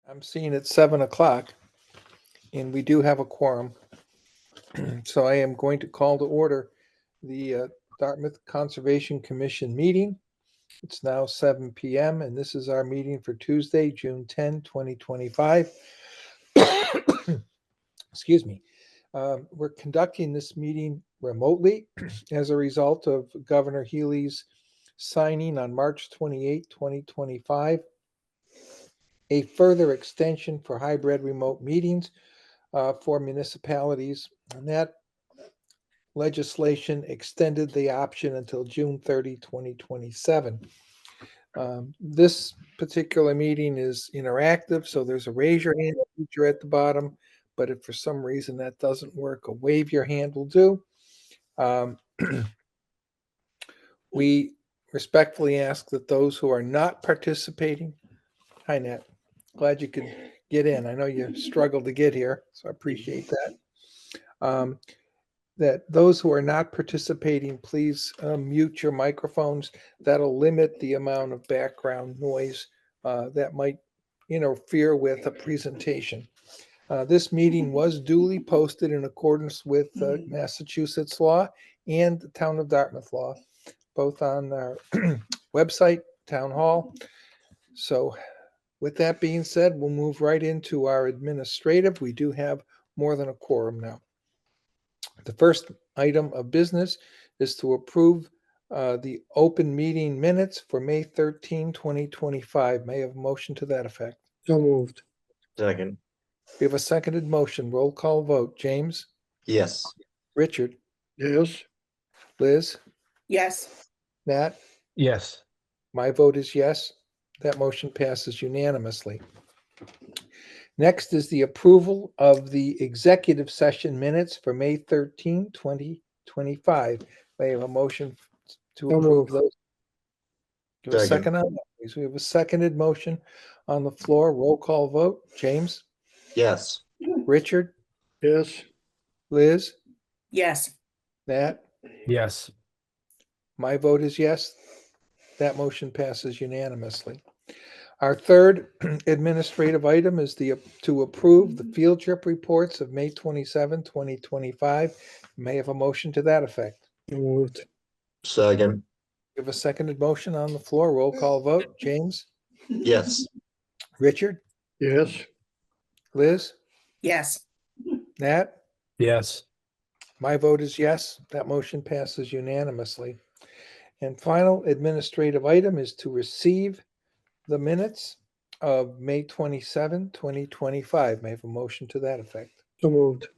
I'm seeing it's 7 o'clock, and we do have a quorum. So I am going to call to order the Dartmouth Conservation Commission meeting. It's now 7 p.m., and this is our meeting for Tuesday, June 10, 2025. Excuse me. We're conducting this meeting remotely as a result of Governor Healy's signing on March 28, 2025, a further extension for hybrid remote meetings for municipalities, and that legislation extended the option until June 30, 2027. This particular meeting is interactive, so there's a raise your hand feature at the bottom, but if for some reason that doesn't work, a wave your hand will do. Um, we respectfully ask that those who are not participating, hi Nat, glad you could get in. I know you struggled to get here, so I appreciate that. That those who are not participating, please mute your microphones. That'll limit the amount of background noise that might interfere with a presentation. This meeting was duly posted in accordance with Massachusetts law and the Town of Dartmouth law, both on our website, Town Hall. So with that being said, we'll move right into our administrative. We do have more than a quorum now. The first item of business is to approve the open meeting minutes for May 13, 2025. May I have a motion to that effect? So moved. Second. We have a seconded motion. Roll call vote. James? Yes. Richard? Yes. Liz? Yes. Nat? Yes. My vote is yes. That motion passes unanimously. Next is the approval of the executive session minutes for May 13, 2025. May I have a motion to So approve moved. those? Give a Second. second on that, please. We have a seconded motion on the floor. Roll call vote. James? Yes. Richard? Yes. Liz? Yes. Nat? Yes. My vote is yes. That motion passes unanimously. Our third administrative item is to approve the field trip reports of May 27, 2025. May I have a motion to that effect? So moved. Second. We have a seconded motion on the floor. Roll call vote. James? Yes. Richard? Yes. Liz? Yes. Nat? Yes. My vote is yes. That motion passes unanimously. And final administrative item is to receive the minutes of May 27, 2025. May I have a motion to that effect? So moved.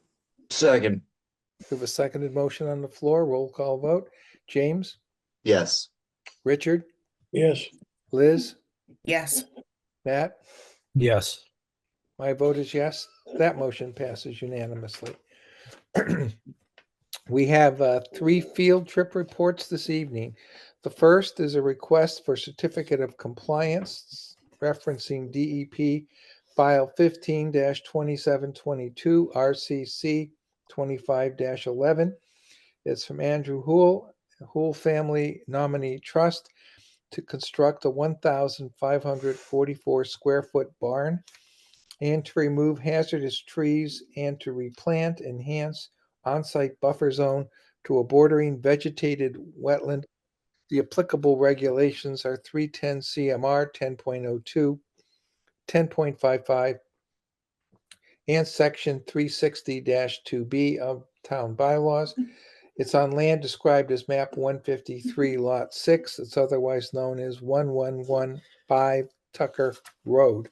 Second. We have a seconded motion on the floor. Roll call vote. James? Yes. Richard? Yes. Liz? Yes. Matt? Yes. My vote is yes. That motion passes unanimously. We have 3 field trip reports this evening. The first is a request for certificate of compliance referencing DEP file 15-2722 RCC 25-11. It's from Andrew Houle, Houle Family Nominee Trust, to construct a 1,544 square foot barn and to remove hazardous trees and to replant, enhance on-site buffer zone to a bordering vegetated wetland. The applicable regulations are 310 CMR 10.02, 10.55, and section 360-2B of town bylaws. It's on land described as map 153 lot 6. It's otherwise known as 1115 Tucker Road.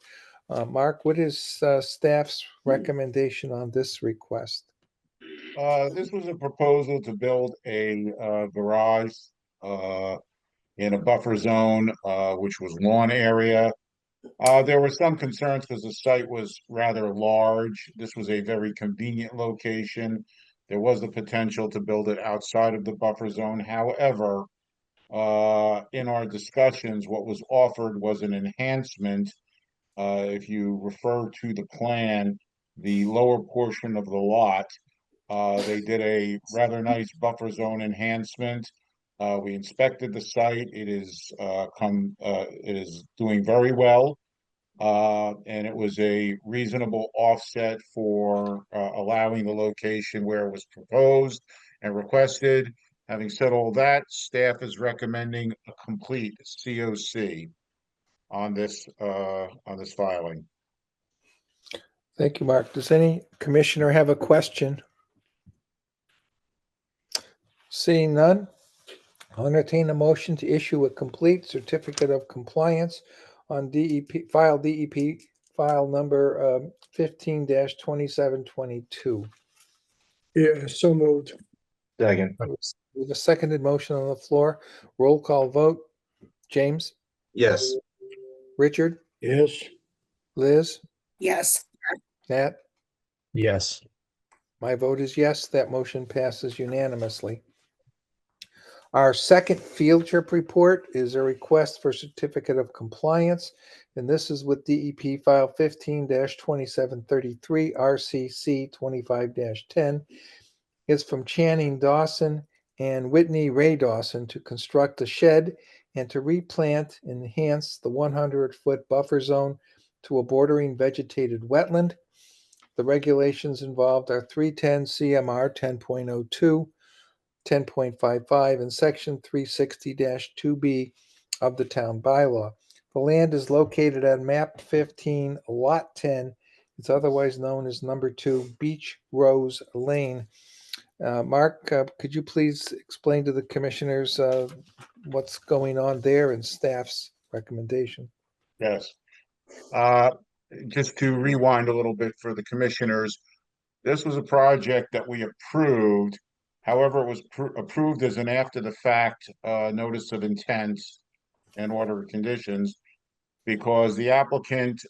Mark, what is staff's recommendation on this request? This was a proposal to build a garage in a buffer zone, which was lawn area. There were some concerns because the site was rather large. This was a very convenient location. There was the potential to build it outside of the buffer zone. However, in our discussions, what was offered was an enhancement. If you refer to the plan, the lower portion of the lot, they did a rather nice buffer zone enhancement. We inspected the site. It is doing very well. And it was a reasonable offset for allowing the location where it was proposed and requested. Having said all that, staff is recommending a complete COC on this filing. Thank you, Mark. Does any commissioner have a question? Seeing none, I'll entertain a motion to issue a complete certificate of compliance on DEP file number 15-2722. Yeah, so moved. Second. We have a seconded motion on the floor. Roll call vote. James, Yes. Richard, Yes. Liz, yes, Nat. Yes. My vote is yes. That motion passes unanimously. Our second field trip report is a request for certificate of compliance, and this is with DEP file 15-2733 RCC 25-10. It's from Channing Dawson and Whitney Ray Dawson to construct a shed and to replant and enhance the 100-foot buffer zone to a bordering vegetated wetland. The regulations involved are 310 CMR 10.02, 10.55, and section 360-2B of the town bylaw. The land is located at map 15, lot 10. It's otherwise known as number 2 Beach Rose Lane. Mark, could you please explain to the commissioners what's going on there and staff's recommendation? Yes. Just to rewind a little bit for the commissioners, this was a project that we approved. However, it was approved as an after the fact notice of intent and order of conditions because the applicant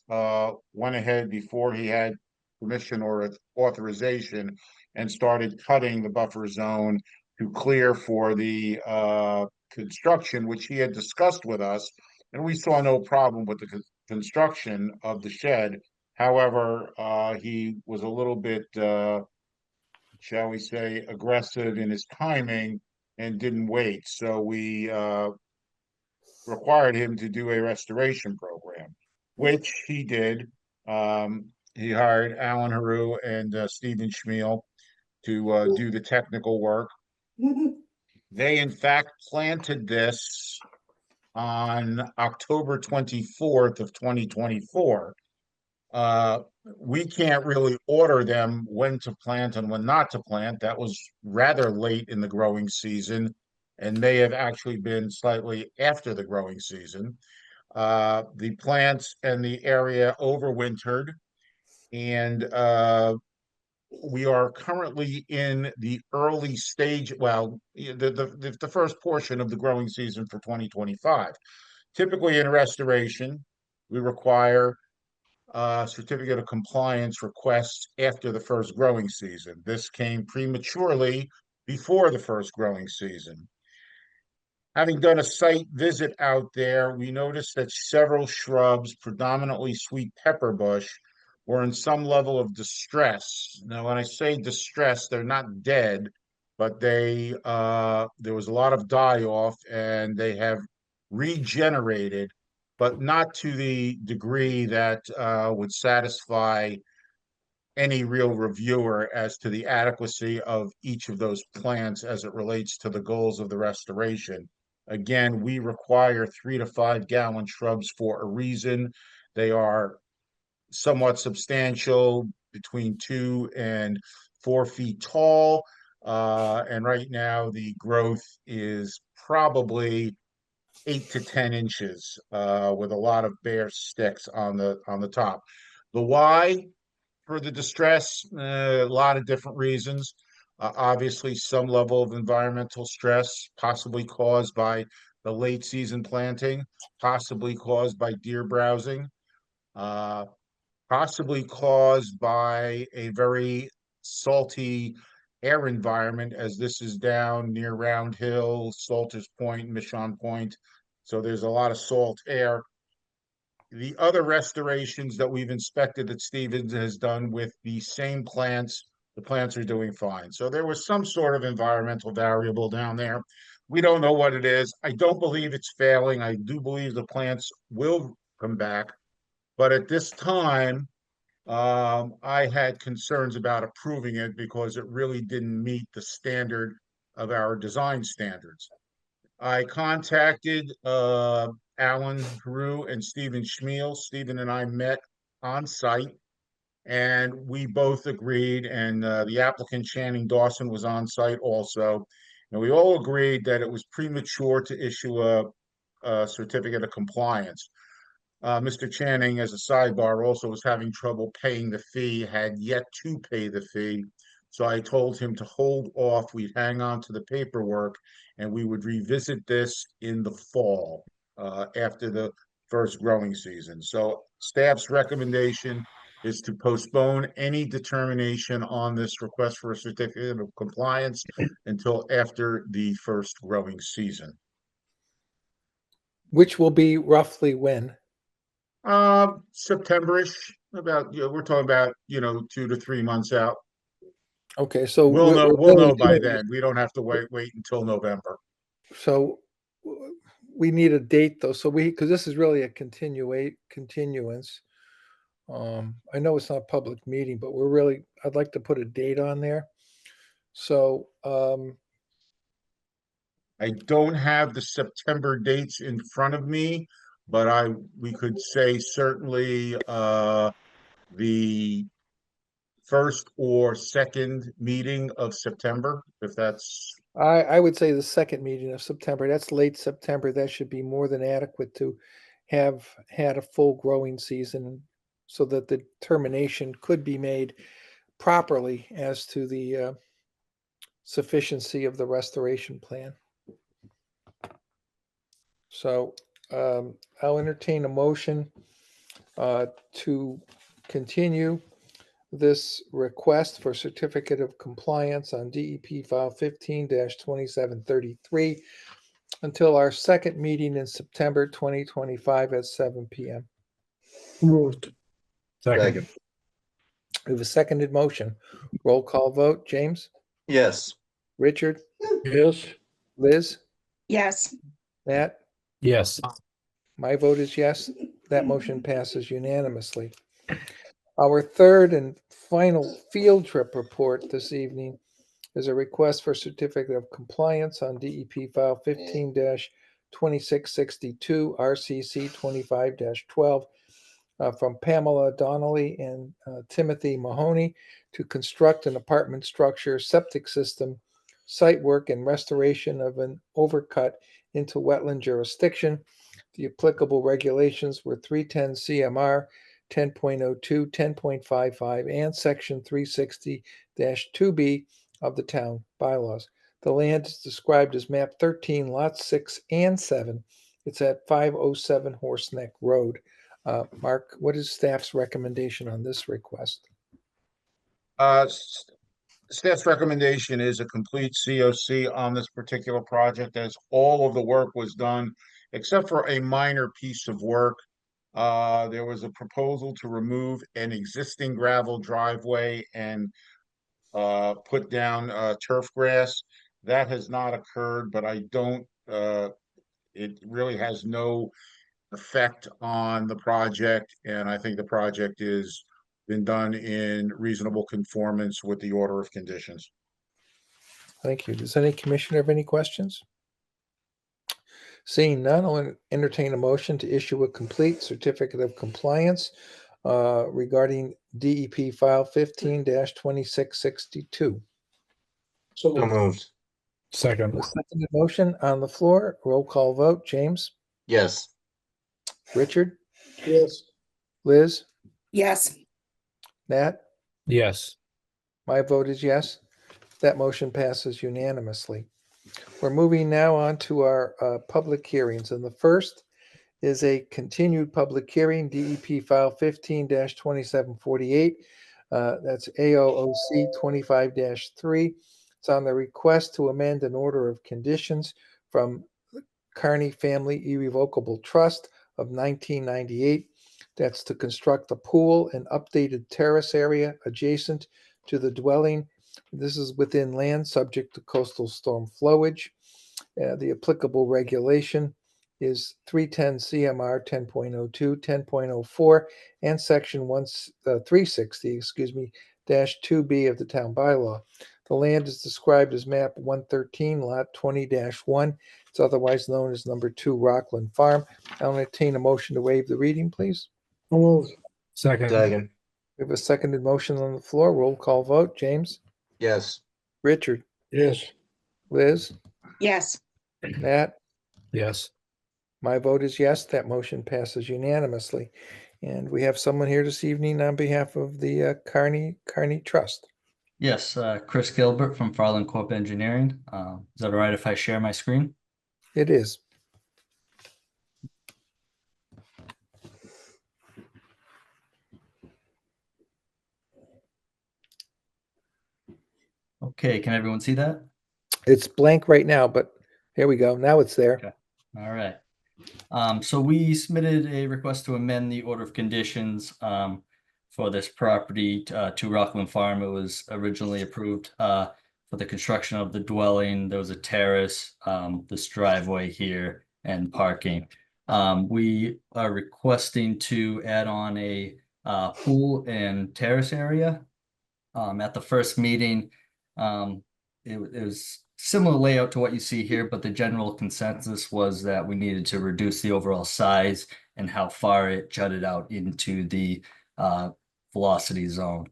went ahead before he had permission or authorization and started cutting the buffer zone to clear for the construction, which he had discussed with us, and we saw no problem with the construction of the shed. However, he was a little bit, shall we say, aggressive in his timing and didn't wait. So we required him to do a restoration program, which he did. He hired Alan Haru and Stephen Schmiel to do the technical work. They, in fact, planted this on October 24th of 2024. We can't really order them when to plant and when not to plant. That was rather late in the growing season and may have actually been slightly after the growing season. The plants and the area overwintered, and we are currently in the early stage, well, the first portion of the growing season for 2025. Typically in restoration, we require certificate of compliance requests after the first growing season. This came prematurely before the first growing season. Having done a site visit out there, we noticed that several shrubs, predominantly sweet pepper bush, were in some level of distress. Now, when I say distress, they're not dead, but there was a lot of die-off and they have regenerated, but not to the degree that would satisfy any real reviewer as to the adequacy of each of those plants as it relates to the goals of the restoration. Again, we require 3 to 5 gallon shrubs for a reason. They are somewhat substantial, between 2 and 4 feet tall. And right now the growth is probably 8 to 10 inches with a lot of bare sticks on the top. The why for the distress, a lot of different reasons. Obviously, some level of environmental stress, possibly caused by the late season planting, possibly caused by deer browsing, possibly caused by a very salty air environment, as this is down near Round Hill, Salters Point, Michon Point. So there's a lot of salt air. The other restorations that we've inspected that Stevens has done with the same plants, the plants are doing fine. So there was some sort of environmental variable down there. We don't know what it is. I don't believe it's failing. I do believe the plants will come back. But at this time, I had concerns about approving it because it really didn't meet the standard of our design standards. I contacted Alan Drew and Stephen Schmiel. Stephen and I met on site, and we both agreed, and the applicant Channing Dawson was on site also. And we all agreed that it was premature to issue a certificate of compliance. Mr. Channing, as a sidebar, also was having trouble paying the fee, had yet to pay the fee. So I told him to hold off. We'd hang on to the paperwork and we would revisit this in the fall after the first growing season. So staff's recommendation is to postpone any determination on this request for a certificate of compliance until after the first growing season. Which will be roughly when? September-ish, about, we're talking about, 2 to 3 months out. Okay, so We'll know, we're we'll know really by doing- then. We don't have to wait until November. So we need a date though. So because this is really a continuance. I know it's not a public meeting, but I'd like to put a date on there. So, I don't have the September dates in front of me, but we could say certainly, the first or second meeting of September, if that's, I would say the second meeting of September. That's late September. That should be more than adequate to have had a full growing season so that the determination could be made properly as to the sufficiency of the restoration plan. So I'll entertain a motion to continue this request for certificate of compliance on DEP file 15-2733 until our second meeting in September 2025 at 7 p.m. Moved. Second. We have a seconded motion. Roll call vote. James? Yes. Richard? Yes. Liz? Yes. Matt? Yes. My vote is yes. That motion passes unanimously. Our third and final field trip report this evening is a request for certificate of compliance on DEP file 15-2662 RCC 25-12 from Pamela Donnelly and Timothy Mahoney to construct an apartment structure, septic system, site work, and restoration of an overcut into wetland jurisdiction. The applicable regulations were 310 CMR 10.02, 10.55, and Section 360-2B of the town bylaws. The land is described as map 13, lots 6 and 7. It's at 507 Horseneck Road. Mark, what is staff's recommendation on this request? Staff's recommendation is a complete COC on this particular project, as all of the work was done, except for a minor piece of work. There was a proposal to remove an existing gravel driveway and put down turf grass. That has not occurred, but it really has no effect on the project, and I think the project is been done in reasonable conformance with the order of conditions. Thank you. Does any commissioner have any questions? Seeing none, I'll entertain a motion to issue a complete certificate of compliance regarding DEP file 15-2662. So So moved. moved. Second. A seconded motion on the floor. Roll call vote. James? Yes. Richard? Yes. Liz? Yes. Nat? Yes. My vote is yes. That motion passes unanimously. We're moving now on to our public hearings, and the first is a continued public hearing, DEP file 15-2748. That's AOOC 25-3. It's on the request to amend an order of conditions from Carney Family Irrevocable Trust of 1998. That's to construct a pool and updated terrace area adjacent to the dwelling. This is within land subject to coastal storm flowage. The applicable regulation is 310 CMR 10.02, 10.04, and section 360, dash 2B of the town bylaw. The land is described as map 113, lot 20-1. It's otherwise known as number 2 Rockland Farm. I'll entertain a motion to waive the reading, please. Second. Second. We have a seconded motion on the floor. Roll call vote. James? Yes. Richard? Yes. Liz? yes, Matt? Yes. My vote is yes. That motion passes unanimously. And we have someone here this evening on behalf of the Carney Trust. Yes, Chris Gilbert from Farland Corp Engineering. Is that all right if I share my screen? It is. Okay, can everyone see that? It's blank right now, but here we go. Now it's there. Okay. All right. So we submitted a request to amend the order of conditions for this property to Rockland Farm. It was originally approved for the construction of the dwelling. There was a terrace, this driveway here, and parking. We are requesting to add on a pool and terrace area. At the first meeting, it was similar layout to what you see here, but the general consensus was that we needed to reduce the overall size and how far it jutted out into the velocity zone.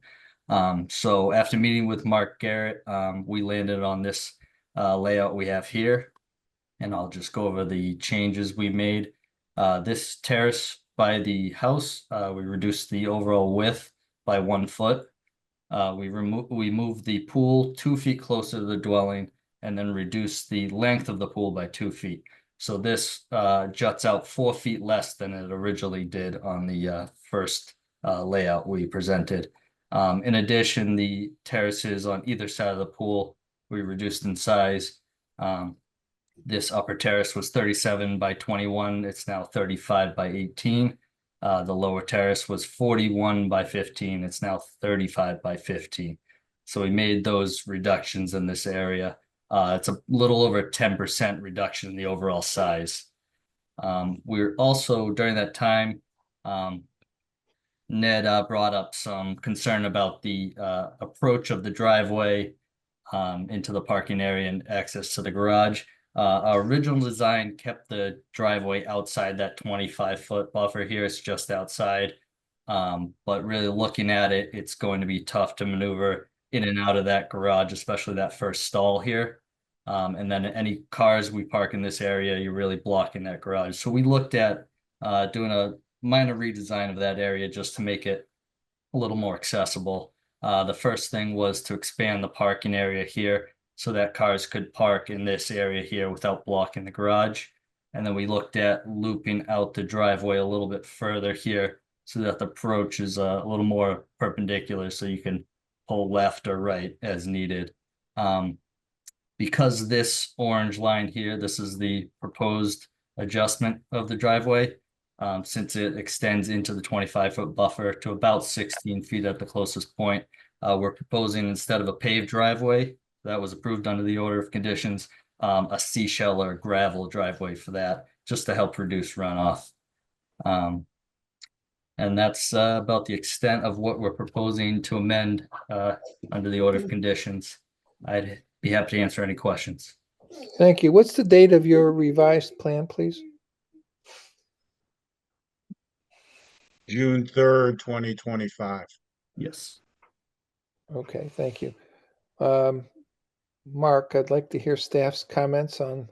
So after meeting with Mark Garrett, we landed on this layout we have here, and I'll just go over the changes we made. This terrace by the house, we reduced the overall width by 1 foot. We moved the pool 2 feet closer to the dwelling, and then reduce the length of the pool by 2 feet. So this juts out 4 feet less than it originally did on the first layout we presented. In addition, the terraces on either side of the pool, we reduced in size. This upper terrace was 37 by 21. It's now 35 by 18. The lower terrace was 41 by 15. It's now 35 by 15. So we made those reductions in this area. It's a little over 10% reduction in the overall size. We're also, during that time, Ned brought up some concern about the approach of the driveway into the parking area and access to the garage. Our original design kept the driveway outside that 25-foot buffer here. It's just outside. But really looking at it, it's going to be tough to maneuver in and out of that garage, especially that first stall here. And then any cars we park in this area, you're really blocking that garage. So we looked at doing a minor redesign of that area just to make it a little more accessible. The first thing was to expand the parking area here so that cars could park in this area here without blocking the garage. And then we looked at looping out the driveway a little bit further here so that the approach is a little more perpendicular so you can pull left or right as needed. Because this orange line here, this is the proposed adjustment of the driveway, since it extends into the 25-foot buffer to about 16 feet at the closest point, we're proposing, instead of a paved driveway that was approved under the order of conditions, a seashell or gravel driveway for that, just to help reduce runoff. And that's about the extent of what we're proposing to amend under the order of conditions. I'd be happy to answer any questions. Thank you. What's the date of your revised plan, please? June 3rd, 2025. Yes. Okay, thank you. Mark, I'd like to hear staff's comments on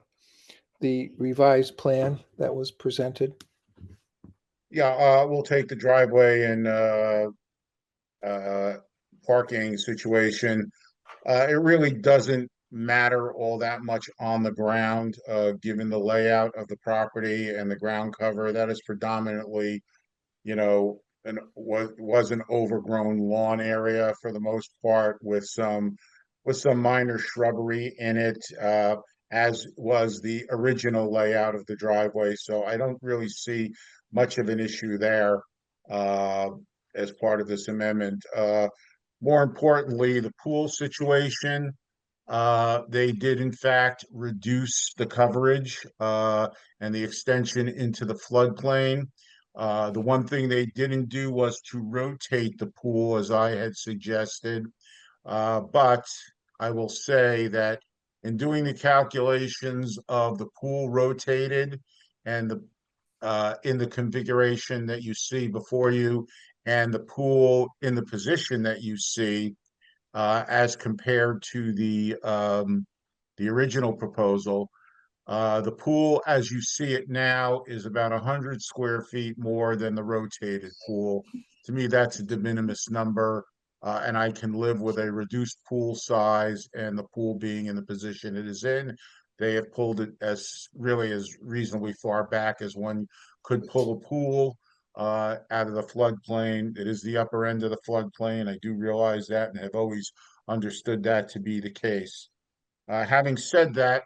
the revised plan that was presented. Yeah, we'll take the driveway and parking situation. It really doesn't matter all that much on the ground, given the layout of the property and the ground cover. That is predominantly, was an overgrown lawn area for the most part, with some minor shrubbery in it, as was the original layout of the driveway. So I don't really see much of an issue there as part of this amendment. More importantly, the pool situation, They did in fact reduce the coverage and the extension into the floodplain. The one thing they didn't do was to rotate the pool as I had suggested. But I will say that in doing the calculations of the pool rotated and the in the configuration that you see before you and the pool in the position that you see, as compared to the original proposal. The pool, as you see it now, is about 100 square feet more than the rotated pool. To me, that's a de minimis number, and I can live with a reduced pool size and the pool being in the position it is in. They have pulled it as reasonably far back as one could pull a pool out of the floodplain. It is the upper end of the floodplain. I do realize that and have always understood that to be the case. Having said that,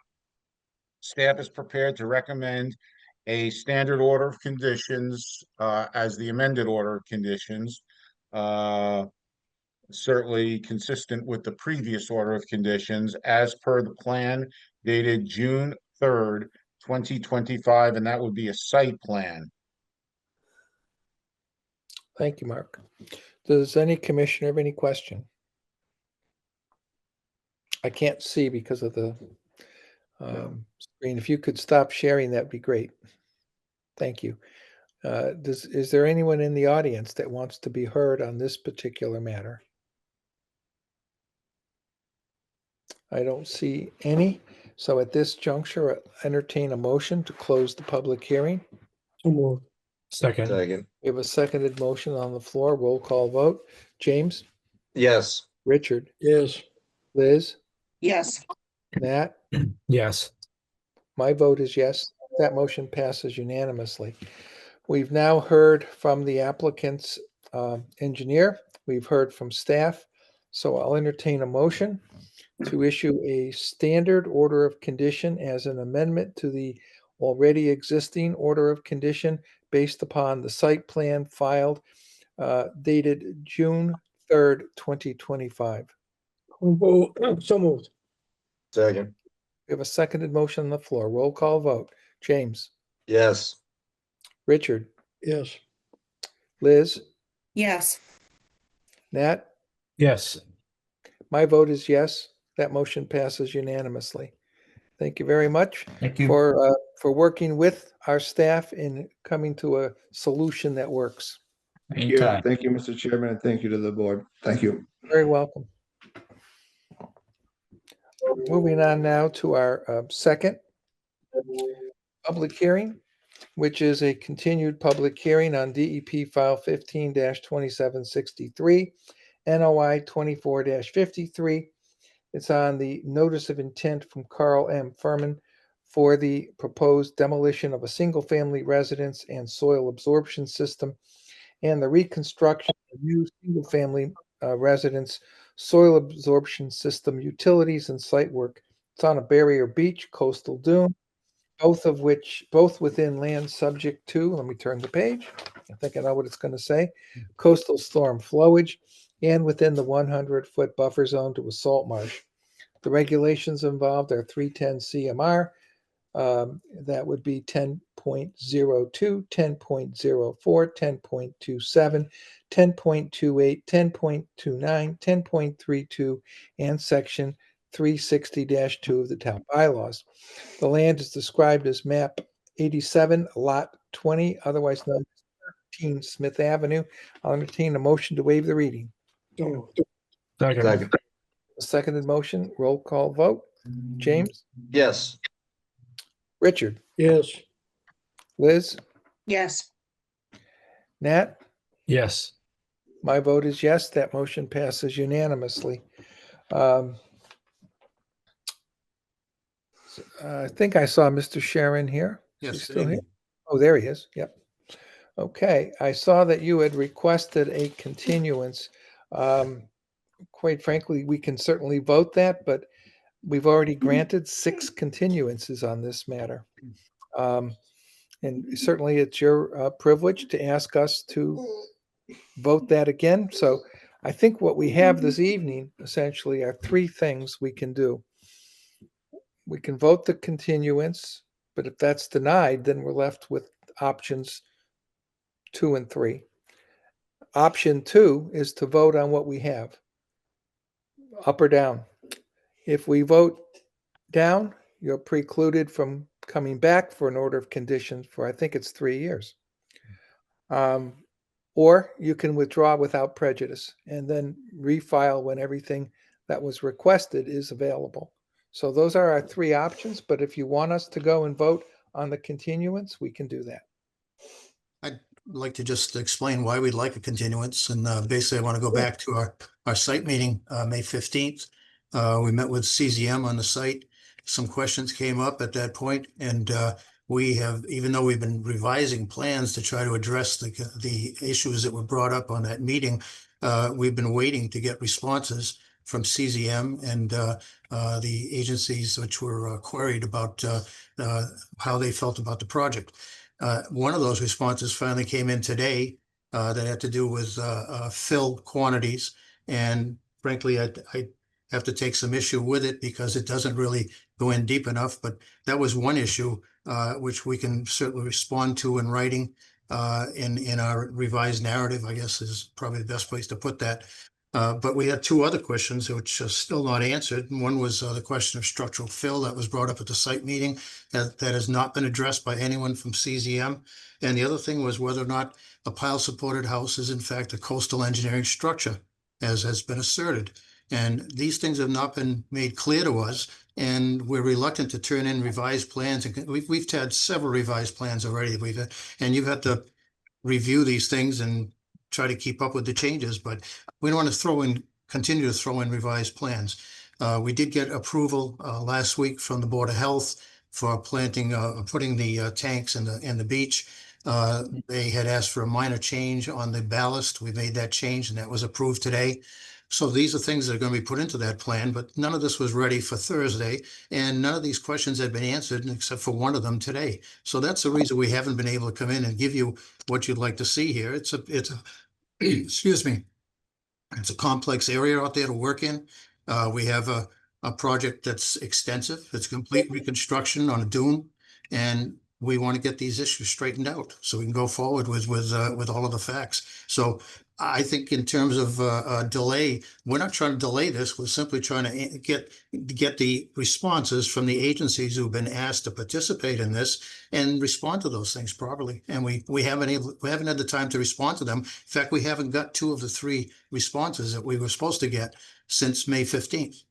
staff is prepared to recommend a standard order of conditions as the amended order of conditions, certainly consistent with the previous order of conditions as per the plan dated June 3rd, 2025, and that would be a site plan. Thank you, Mark. Does any commissioner have any question? I can't see because of the screen. If you could stop sharing, that'd be great. Thank you. Is there anyone in the audience that wants to be heard on this particular matter? I don't see any. So at this juncture, I entertain a motion to close the public hearing. So moved. Second. Second. We have a seconded motion on the floor. Roll call vote. James, Yes. Richard, Yes. Liz, yes, Nat. Yes. My vote is yes. That motion passes unanimously. We've now heard from the applicant's engineer. We've heard from staff. So I'll entertain a motion to issue a standard order of condition as an amendment to the already existing order of condition based upon the site plan filed dated June 3rd, 2025. So moved. Second. We have a seconded motion on the floor. Roll call vote. James, Yes. Richard, Yes. Liz, yes, Nat. Yes. My vote is yes. That motion passes unanimously. Thank you very much Thank you. for working with our staff in coming to a solution that works. Thank you. Anytime. Thank you, Mr. Chairman, and thank you to the board. Thank you. Very welcome. Moving on now to our second public hearing, which is a continued public hearing on DEP file 15-2763, NOI 24-53. It's on the notice of intent from Carl M. Furman for the proposed demolition of a single-family residence and soil absorption system and the reconstruction of new single-family residence, soil absorption system, utilities, and site work. It's on a barrier beach, coastal dune, both within land subject to, let me turn the page. I think I know what it's going to say, coastal storm flowage, and within the 100-foot buffer zone to a salt marsh. The regulations involved are 310 CMR. That would be 10.02, 10.04, 10.27, 10.28, 10.29, 10.32, and section 360-2 of the town bylaws. The land is described as map 87, lot 20, otherwise known as 13 Smith Avenue. I'll entertain a motion to waive the reading. Second. Second. A seconded motion, roll call vote. James, Yes. Richard, Yes. Liz, yes, Nat. Yes. My vote is yes. That motion passes unanimously. I think I saw Mr. Sharon here. Is he still here? Oh, there he is. Yep. Okay. I saw that you had requested a continuance. Quite frankly, we can certainly vote that, but we've already granted 6 continuances on this matter. And certainly it's your privilege to ask us to vote that again. So I think what we have this evening essentially are three things we can do. We can vote the continuance, but if that's denied, then we're left with options 2 and 3. Option 2 is to vote on what we have, up or down. If we vote down, you're precluded from coming back for an order of conditions for, I think it's 3 years. Or you can withdraw without prejudice and then refile when everything that was requested is available. So those are our three options, but if you want us to go and vote on the continuance, we can do that. I'd like to just explain why we'd like a continuance, and basically I want to go back to our site meeting, May 15th. We met with CZM on the site. Some questions came up at that point, and we have, even though we've been revising plans to try to address the issues that were brought up on that meeting, we've been waiting to get responses from CZM and the agencies which were queried about how they felt about the project. One of those responses finally came in today that had to do with fill quantities. And frankly, I have to take some issue with it because it doesn't really go in deep enough. But that was one issue which we can certainly respond to in writing in our revised narrative, I guess is probably the best place to put that. But we had two other questions which are still not answered. One was the question of structural fill that was brought up at the site meeting that has not been addressed by anyone from CZM. And the other thing was whether or not a pile-supported house is in fact a coastal engineering structure, as has been asserted. And these things have not been made clear to us, and we're reluctant to turn in revised plans. And we've had several revised plans already. And you've had to review these things and try to keep up with the changes, but we don't want to continue to throw in revised plans. We did get approval last week from the Board of Health for putting the tanks in the beach. They had asked for a minor change on the ballast. We made that change and that was approved today. So these are things that are going to be put into that plan, but none of this was ready for Thursday, and none of these questions had been answered except for one of them today. So that's the reason we haven't been able to come in and give you what you'd like to see here. It's a excuse me. It's a complex area out there to work in. We have a project that's extensive. It's complete reconstruction on a dune, and we want to get these issues straightened out so we can go forward with all of the facts. So I think in terms of delay, we're not trying to delay this. We're simply trying to get the responses from the agencies who've been asked to participate in this and respond to those things properly. And we haven't had the time to respond to them. In fact, we haven't got 2 of the 3 responses that we were supposed to get since May 15th.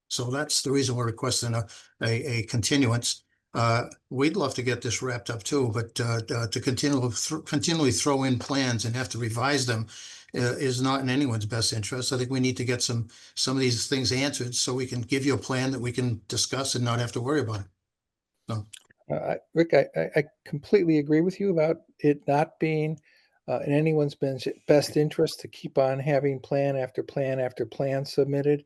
So that's the reason we're requesting a continuance. We'd love to get this wrapped up too, but to continually throw in plans and have to revise them is not in anyone's best interest. I think we need to get some of these things answered so we can give you a plan that we can discuss and not have to worry about it. So. Rick, I completely agree with you about it not being in anyone's best interest to keep on having plan after plan after plan submitted,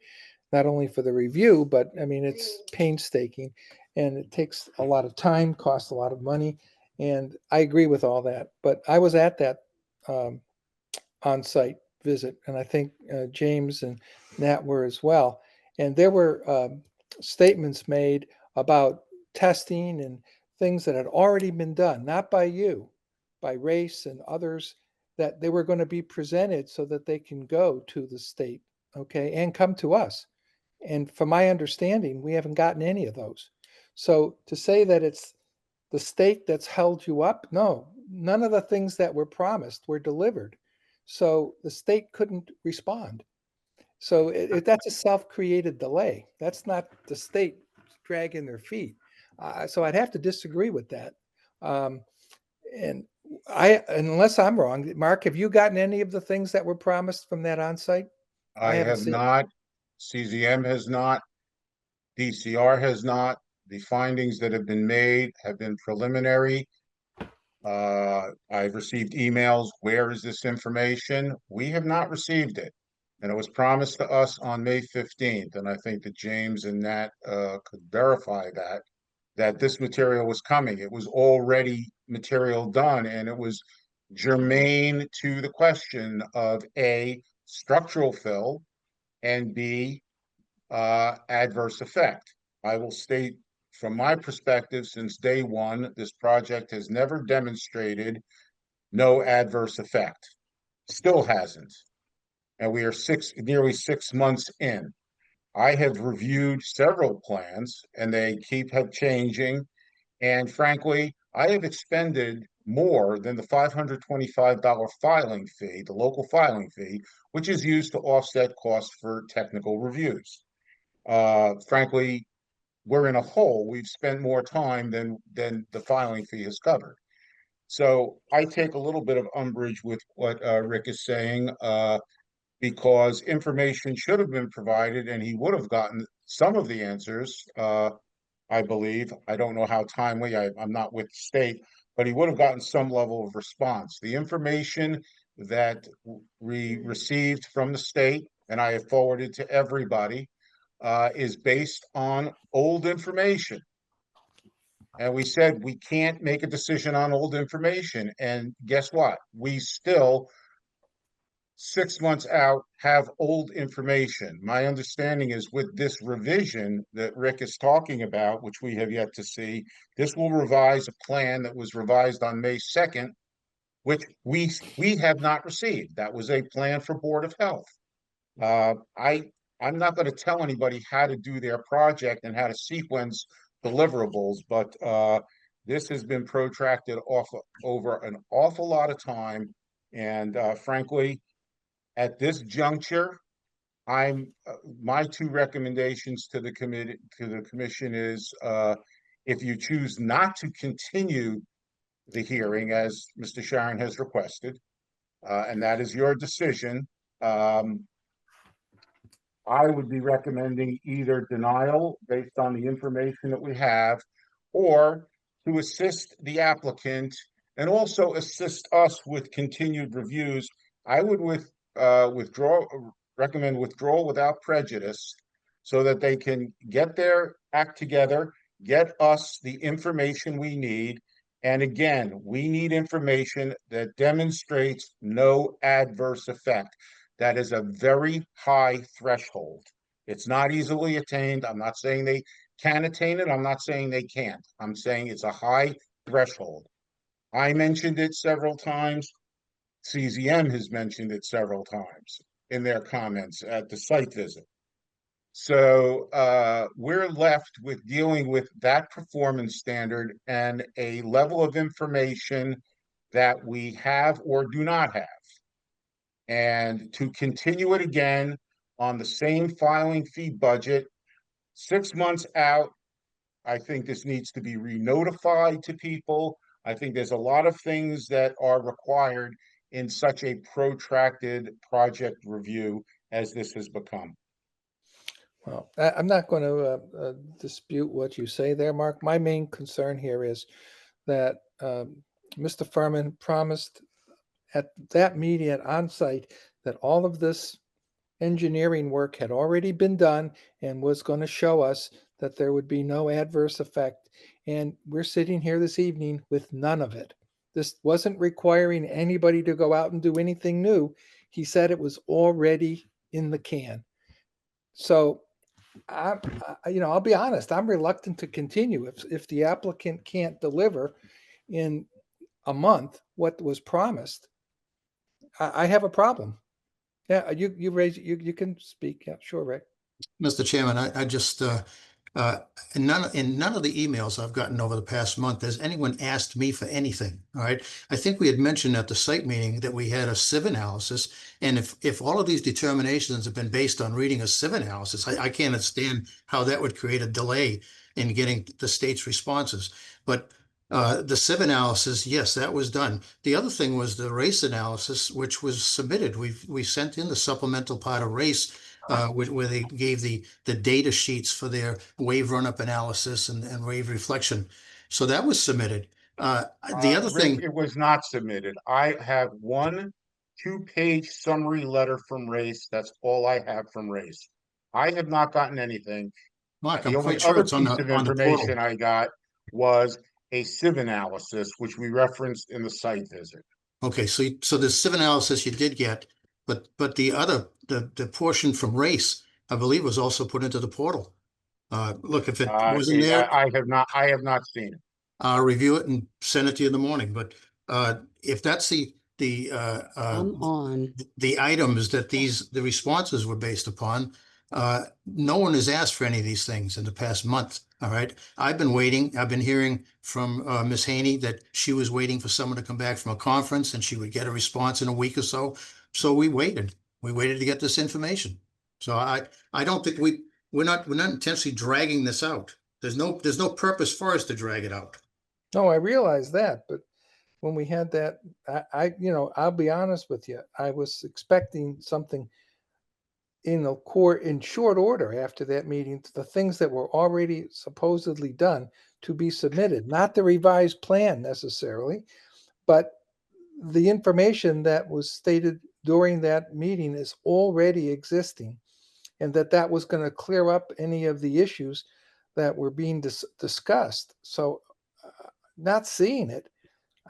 not only for the review, but I mean, it's painstaking and it takes a lot of time, costs a lot of money. And I agree with all that, but I was at that on-site visit, and I think James and Nat were as well. And there were statements made about testing and things that had already been done, not by you, by Race and others, that they were going to be presented so that they can go to the state, okay, and come to us. And from my understanding, we haven't gotten any of those. So to say that it's the state that's held you up, no, none of the things that were promised were delivered. So the state couldn't respond. So that's a self-created delay. That's not the state dragging their feet. So I'd have to disagree with that. And unless I'm wrong, Mark, have you gotten any of the things that were promised from that onsite? I have not. CZM has not. DCR has not. The findings that have been made have been preliminary. I've received emails. Where is this information? We have not received it. And it was promised to us on May 15th. And I think that James and Nat could verify that this material was coming. It was already material done, and it was germane to the question of A, structural fill, and B, adverse effect. I will state from my perspective, since day one, this project has never demonstrated no adverse effect. Still hasn't. And we are nearly 6 months in. I have reviewed several plans and they keep changing. And frankly, I have expended more than the $525 filing fee, the local filing fee, which is used to offset costs for technical reviews. Frankly, we're in a hole. We've spent more time than the filing fee has covered. So I take a little bit of umbrage with what Rick is saying, because information should have been provided and he would have gotten some of the answers, I believe. I don't know how timely, I'm not with the state, but he would have gotten some level of response. The information that we received from the state, and I have forwarded to everybody, is based on old information. And we said we can't make a decision on old information. And guess what? We still, 6 months out, have old information. My understanding is with this revision that Rick is talking about, which we have yet to see, this will revise a plan that was revised on May 2nd, which we have not received. That was a plan for Board of Health. I'm not going to tell anybody how to do their project and how to sequence deliverables, but this has been protracted over an awful lot of time. And frankly, at this juncture, my two recommendations to the commission is, if you choose not to continue the hearing as Mr. Sharon has requested, and that is your decision, I would be recommending either denial based on the information that we have, or to assist the applicant and also assist us with continued reviews. I would recommend withdrawal without prejudice so that they can get their act together, get us the information we need. And again, we need information that demonstrates no adverse effect. That is a very high threshold. It's not easily attained. I'm not saying they can attain it. I'm not saying they can't. I'm saying it's a high threshold. I mentioned it several times. CZM has mentioned it several times in their comments at the site visit. So we're left with dealing with that performance standard and a level of information that we have or do not have. And to continue it again on the same filing fee budget, 6 months out, I think this needs to be re-notified to people. I think there's a lot of things that are required in such a protracted project review as this has become. Well, I'm not going to dispute what you say there, Mark. My main concern here is that Mr. Furman promised at that meeting at onsite that all of this engineering work had already been done and was going to show us that there would be no adverse effect. And we're sitting here this evening with none of it. This wasn't requiring anybody to go out and do anything new. He said it was already in the can. So I'll be honest, I'm reluctant to continue. If the applicant can't deliver in a month what was promised, I have a problem. Yeah, you raise, you can speak. Yeah, sure, Rick. Mr. Chairman, I just, in none of the emails I've gotten over the past month, has anyone asked me for anything, all right? I think we had mentioned at the site meeting that we had a sieve analysis, and if all of these determinations have been based on reading a sieve analysis, I can't understand how that would create a delay in getting the state's responses. But the sieve analysis, yes, that was done. The other thing was the race analysis, which was submitted. We sent in the supplemental part of race, where they gave the data sheets for their wave run-up analysis and wave reflection. So that was submitted. The other thing, it was not submitted. I have 1 2-page summary letter from race. That's all I have from race. I have not gotten anything. Mark, I'm The only quite sure other it's on piece of the portal. information I got was a sieve analysis, which we referenced in the site visit. Okay, so the sieve analysis you did get, But the other, the portion from race, I believe was also put into the portal. Look, if it wasn't there, I have not seen it. I'll review it and send it to you in the morning, but if that's the Come on. the items that the responses were based upon, no one has asked for any of these things in the past month, all right? I've been waiting, I've been hearing from Ms. Haney that she was waiting for someone to come back from a conference and she would get a response in a week or so. So we waited to get this information. So I don't think we're not intentionally dragging this out. There's no purpose for us to drag it out. No, I realize that, but when we had that, I'll be honest with you, I was expecting something in short order after that meeting, the things that were already supposedly done to be submitted, not the revised plan necessarily, but the information that was stated during that meeting is already existing, and that was going to clear up any of the issues that were being discussed. So not seeing it,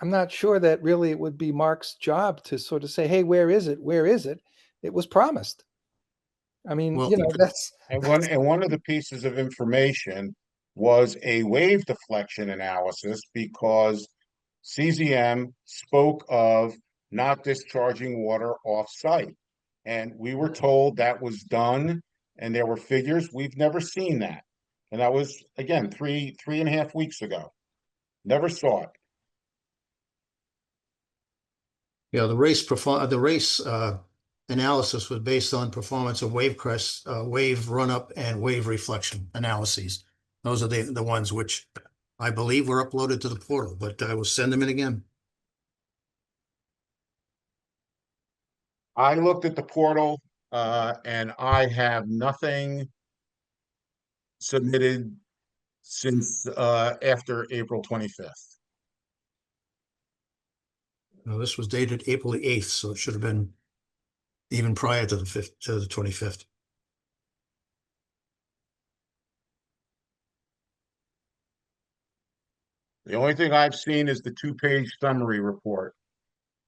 I'm not sure that really it would be Mark's job to sort of say, hey, where is it? Where is it? It was promised. I mean, Well, that's. And one of the pieces of information was a wave deflection analysis because CZM spoke of not discharging water off-site. And we were told that was done and there were figures. We've never seen that. And that was, again, three and a half weeks ago. Never saw it. Yeah, the race analysis was based on performance of wave crest, wave run-up, and wave reflection analyses. Those are the ones which I believe were uploaded to the portal, but I will send them in again. I looked at the portal and I have nothing submitted since after April 25th. Now, this was dated April the 8th, so it should have been even prior to the 25th. The only thing I've seen is the 2-page summary report,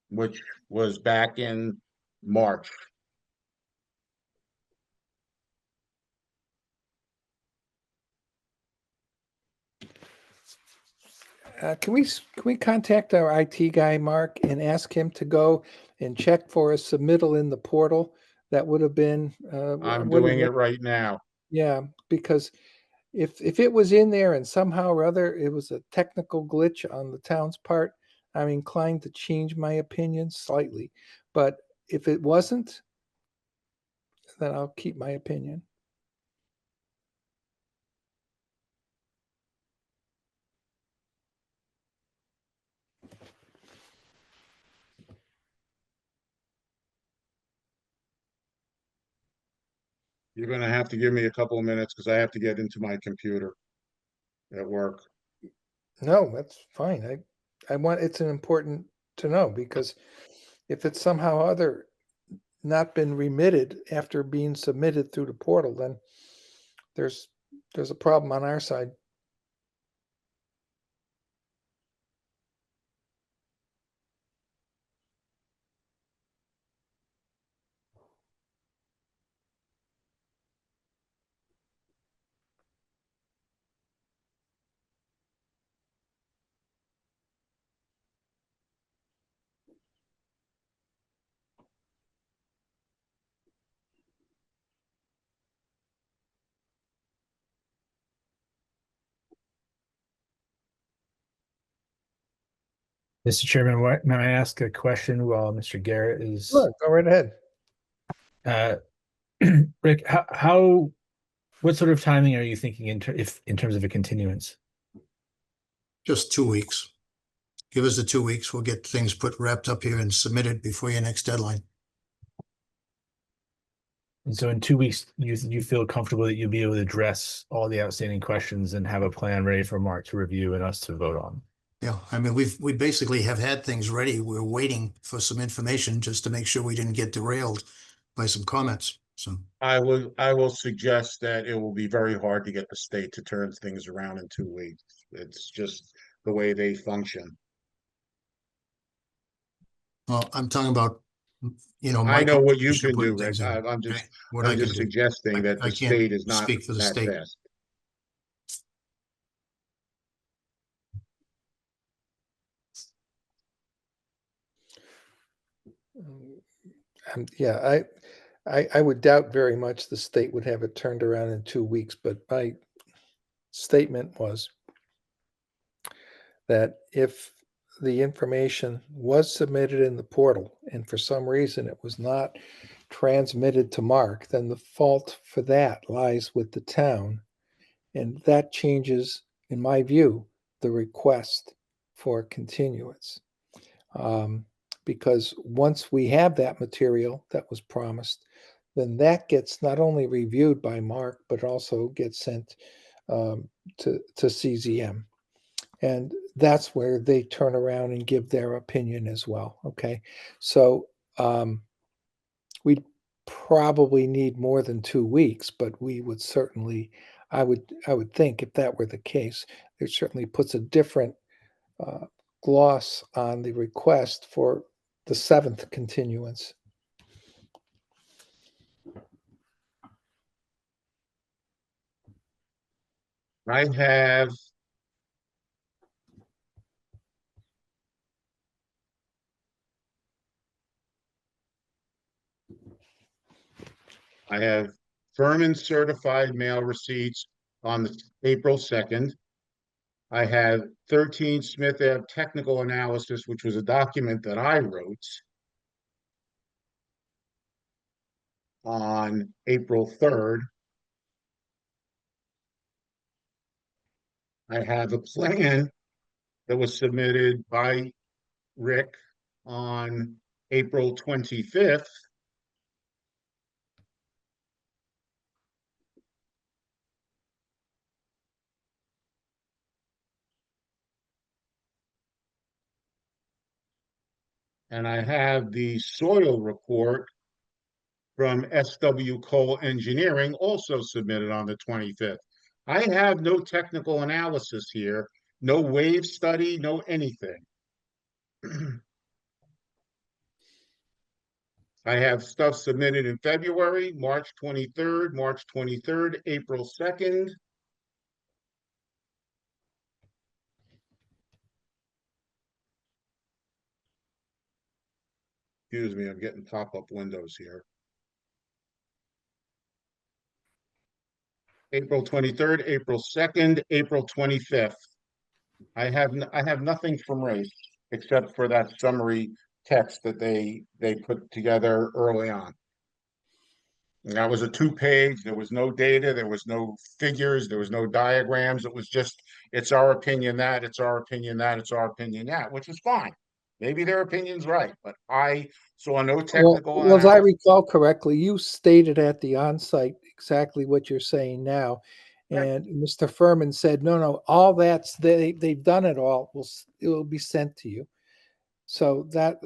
which was back in March. Can we contact our IT guy, Mark, and ask him to go and check for a submittal in the portal? That would have been. I'm doing it right now. Yeah, because if it was in there and somehow or other it was a technical glitch on the town's part, I'm inclined to change my opinion slightly. But if it wasn't, then I'll keep my opinion. You're gonna have to give me a couple of minutes because I have to get into my computer at work. No, that's fine. It's an important to know, because if it's somehow or other not been remitted after being submitted through the portal, then there's a problem on our side. Mr. Chairman, may I ask a question while Mr. Garrett is? Sure, go right ahead. Rick, what sort of timing are you thinking in terms of a continuance? Just 2 weeks. Give us the 2 weeks. We'll get things wrapped up here and submitted before your next deadline. And so in 2 weeks, you feel comfortable that you'll be able to address all the outstanding questions and have a plan ready for Mark to review and us to vote on? Yeah, I mean, we basically have had things ready. We're waiting for some information just to make sure we didn't get derailed by some comments. So I will suggest that it will be very hard to get the state to turn things around in 2 weeks. It's just the way they function. well, I'm talking about you know. I know what you Michael can do, put things Rick. in, I'm okay? just, What I I'm can just do. suggesting that I the can't state is not speak for the that state. fast. Yeah, I would doubt very much the state would have it turned around in 2 weeks, but my statement was that if the information was submitted in the portal and for some reason it was not transmitted to Mark, then the fault for that lies with the town. And that changes, in my view, the request for continuance. Because once we have that material that was promised, then that gets not only reviewed by Mark, but also gets sent to CZM. And that's where they turn around and give their opinion as well. Okay. So we probably need more than 2 weeks, but we would certainly, I would think if that were the case, it certainly puts a different gloss on the request for the 7th continuance. I have Furman certified mail receipts on the April 2nd. I have 13 Smith Ave technical analysis, which was a document that I wrote on April 3rd. I have a plan that was submitted by Rick on April 25th. And I have the soil report from SW Cole Engineering, also submitted on the 25th. I have no technical analysis here, no wave study, no anything. I have stuff submitted in February, March 23rd, April 2nd. Excuse me, I'm getting pop-up windows here. April 23rd, April 2nd, April 25th. I have nothing from Race except for that summary text that they put together early on. And that was a 2-page, there was no data, there was no figures, there was no diagrams. It was just, it's our opinion that, it's our opinion that, it's our opinion that, which is fine. Maybe their opinion's right, but I saw no technical Well, as I analysis. recall correctly, you stated at the onsite exactly what you're saying now. Right. And Mr. Furman said, no, all they've done it all. It will be sent to you. So that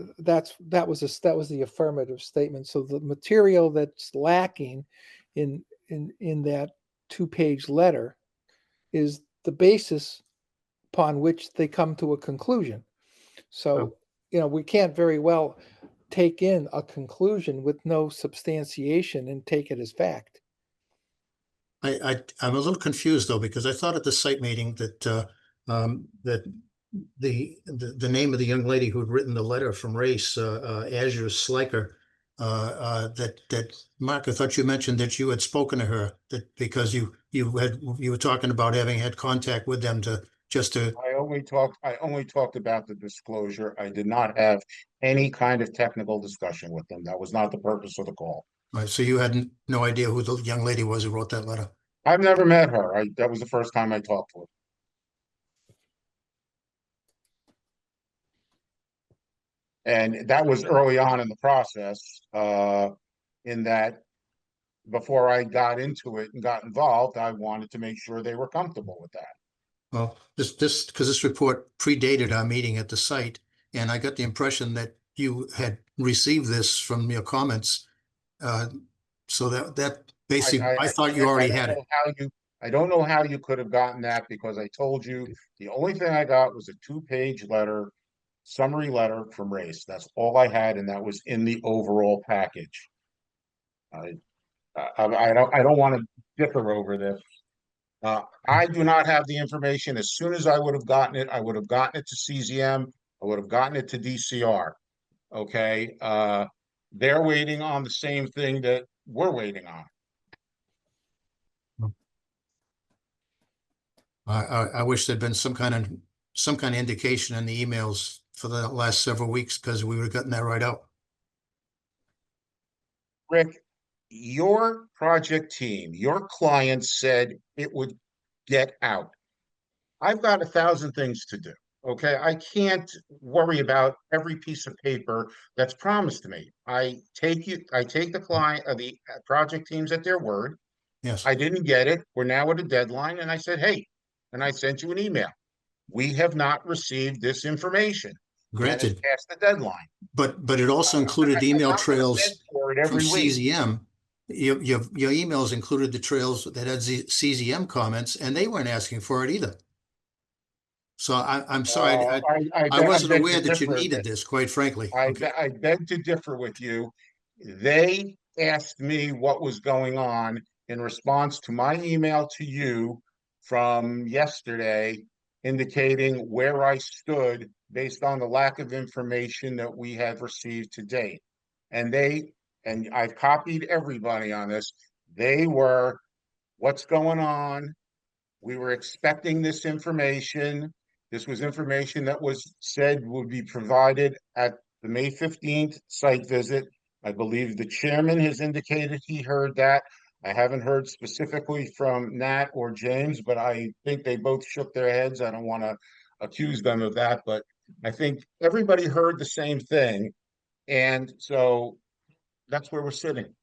was the affirmative statement. So the material that's lacking in that 2-page letter is the basis upon which they come to a conclusion. So, we can't very well take in a conclusion with no substantiation and take it as fact. I'm a little confused though, because I thought at the site meeting that that the name of the young lady who had written the letter from Race, Azure Sliker, that Mark, I thought you mentioned that you had spoken to her, that because you were talking about having had contact with them to. I only talked about the disclosure. I did not have any kind of technical discussion with them. That was not the purpose of the call. Right, so you had no idea who the young lady was who wrote that letter? I've never met her. That was the first time I talked to her. And that was early on in the process, in that before I got into it and got involved, I wanted to make sure they were comfortable with that. Well, because this report predated our meeting at the site, and I got the impression that you had received this from your comments. So that basically, I thought you already had it. I don't know how you could have gotten that, because I told you the only thing I got was a 2-page letter summary letter from Race. That's all I had, and that was in the overall package. I don't want to differ over this. I do not have the information. As soon as I would have gotten it, I would have gotten it to CZM. I would have gotten it to DCR. Okay, they're waiting on the same thing that we're waiting on. I wish there'd been some kind of indication in the emails for the last several weeks, because we would have gotten that right out. Rick, your project team, your client said it would get out. I've got 1,000 things to do. Okay, I can't worry about every piece of paper that's promised to me. I take the client of the project teams at their word. Yes, I didn't get it. We're now at a deadline, and I said, hey, and I sent you an email. We have not received this information. That is granted, past the deadline. but it also included I'm email not gonna trails beg for it from every week. CZM. Your emails included the trails that had CZM comments, and they weren't asking for it either. So I'm sorry, I wasn't beg aware to that you differ. needed this, quite frankly. Okay. I beg to differ with you. They asked me what was going on in response to my email to you from yesterday, indicating where I stood based on the lack of information that we have received to date. And I've copied everybody on this. They were, what's going on? We were expecting this information. This was information that was said would be provided at the May 15th site visit. I believe the chairman has indicated he heard that. I haven't heard specifically from Nat or James, but I think they both shook their heads. I don't want to accuse them of that, but I think everybody heard the same thing. And so that's where we're sitting.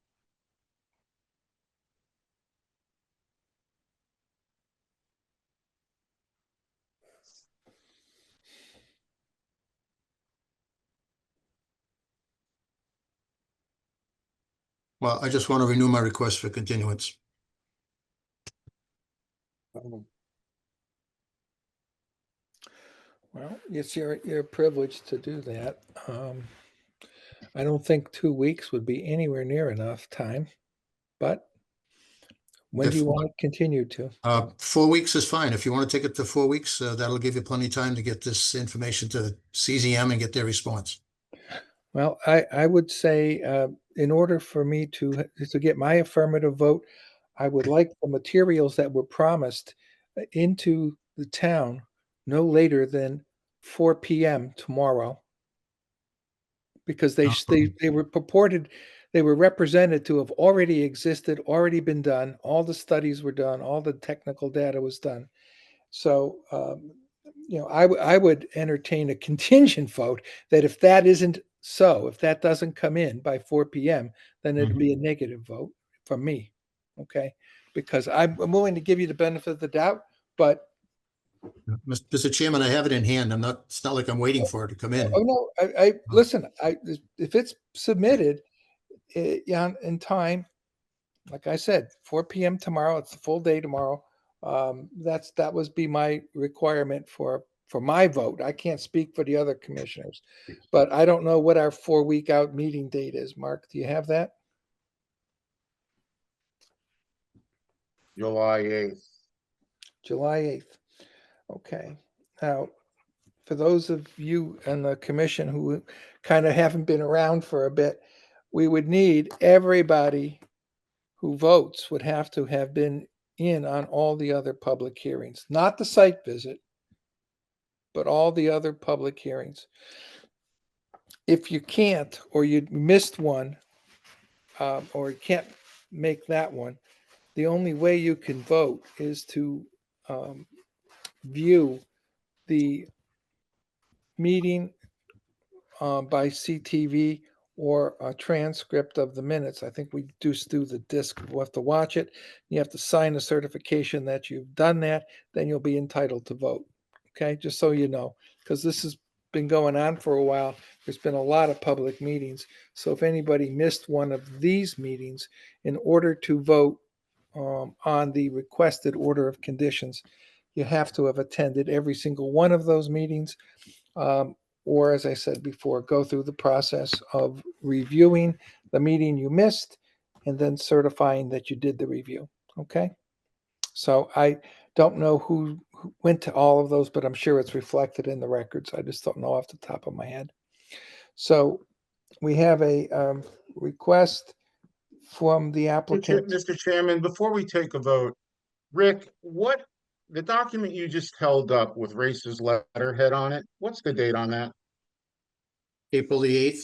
Well, I just want to renew my request for continuance. Well, it's your privilege to do that. I don't think 2 weeks would be anywhere near enough time, but when do you want to continue to? 4 weeks is fine. If you want to take it to 4 weeks, that'll give you plenty of time to get this information to CZM and get their response. Well, I would say in order for me to get my affirmative vote, I would like the materials that were promised into the town no later than 4 p.m. tomorrow, because they were purported, they were represented to have already existed, already been done. All the studies were done. All the technical data was done. So, I would entertain a contingent vote that if that isn't so, if that doesn't come in by 4 p.m., then it'd be a negative vote from me. Okay. Because I'm willing to give you the benefit of the doubt, but Mr. Chairman, I have it in hand. It's not like I'm waiting for it to come in. oh no, I listen, if it's submitted in time, like I said, 4 p.m. tomorrow, it's the full day tomorrow. That would be my requirement for my vote. I can't speak for the other commissioners, but I don't know what our 4-week out meeting date is. Mark, do you have that? July 8th. July 8th. Okay. Now, for those of you in the commission who kind of haven't been around for a bit, we would need everybody who votes would have to have been in on all the other public hearings, not the site visit, but all the other public hearings. If you can't, or you missed one, or you can't make that one, the only way you can vote is to view the meeting by CTV or a transcript of the minutes. I think we do the disc. We'll have to watch it. You have to sign a certification that you've done that. Then you'll be entitled to vote. Okay, just so you know, because this has been going on for a while. There's been a lot of public meetings. So if anybody missed one of these meetings, in order to vote on the requested order of conditions, you have to have attended every single one of those meetings. or as I said before, go through the process of reviewing the meeting you missed and then certifying that you did the review. Okay. So I don't know who went to all of those, but I'm sure it's reflected in the records. I just don't know off the top of my head. So we have a request from the applicant. Mr. Chairman, before we take a vote, Rick, the document you just held up with Race's letterhead on it, what's the date on that? April the 8th.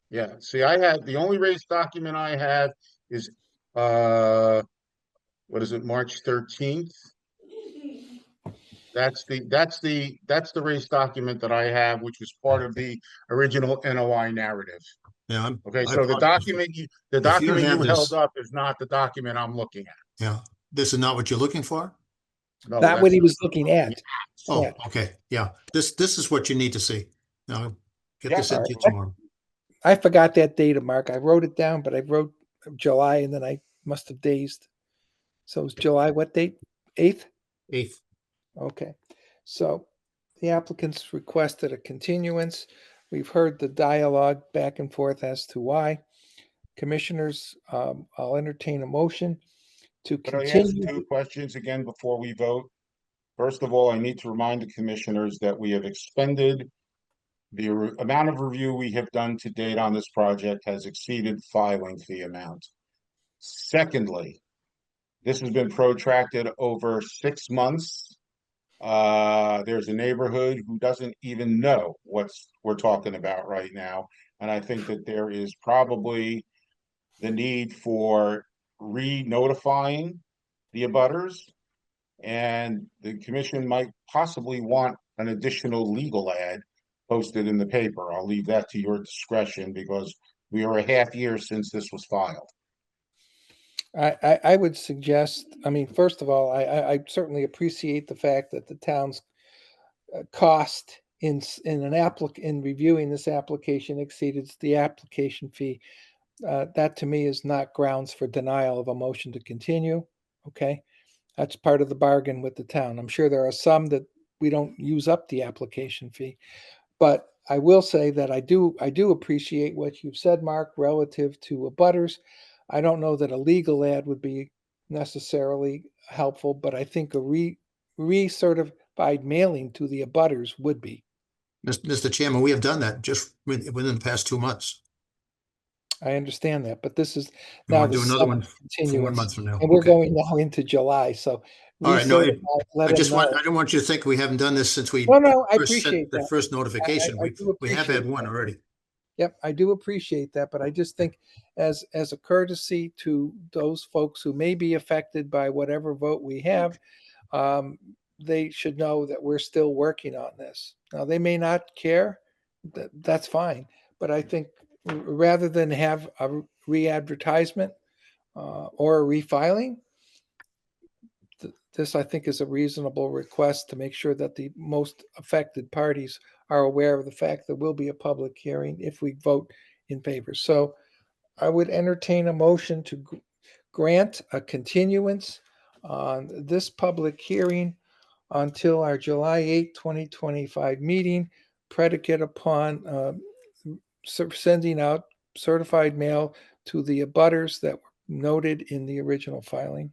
Yeah, see, the only race document I have is, what is it, March 13th? That's the race document that I have, which was part of the original NOI narrative. Yeah. Okay, I so the apologize. document If you you have held this- up is not the document I'm looking at. Yeah, this is not what you're looking for? No, Not what that's- he was looking at. Oh, Yeah. okay, yeah. This is what you need to see. Now, get Yeah. this into you Alright. tomorrow. I forgot that data, Mark. I wrote it down, but I wrote July and then I must have dazed. So it's July, what date? 8th? 8th. Okay. So the applicants requested a continuance. We've heard the dialogue back and forth as to why. Commissioners, I'll entertain a motion to Could I ask continue. two questions again before we vote? First of all, I need to remind the commissioners that we have expended the amount of review we have done to date on this project has exceeded filing fee amount. Secondly, this has been protracted over 6 months. There's a neighborhood who doesn't even know what we're talking about right now. And I think that there is probably the need for re-notifying the abutters. And the commission might possibly want an additional legal ad posted in the paper. I'll leave that to your discretion because we are a half year since this was filed. I would suggest, I mean, first of all, I certainly appreciate the fact that the town's cost in reviewing this application exceeded the application fee. That to me is not grounds for denial of a motion to continue. Okay. That's part of the bargain with the town. I'm sure there are some that we don't use up the application fee, but I will say that I do appreciate what you've said, Mark, relative to abutters. I don't know that a legal ad would be necessarily helpful, but I think a re-certified mailing to the abutters would be. Mr. Chairman, we have done that just within the past 2 months. I understand that, but this is You now want the to do another one seventh 4 continuance, months from now? and we're Okay. going now into July. So All right, no, re-certify, let I them just want, know. I don't want you to think we haven't done this since we No, I first sent appreciate the that. first notification. I do We have appreciate had one already. Yep, I do appreciate that, but I just think as a courtesy to those folks who may be affected by whatever vote we have, they should know that we're still working on this. Now, they may not care, that's fine, but I think rather than have a re-advertisement or a refiling, this I think is a reasonable request to make sure that the most affected parties are aware of the fact that will be a public hearing if we vote in favor. So I would entertain a motion to grant a continuance on this public hearing until our July 8, 2025 meeting, predicate upon sending out certified mail to the abutters that were noted in the original filing.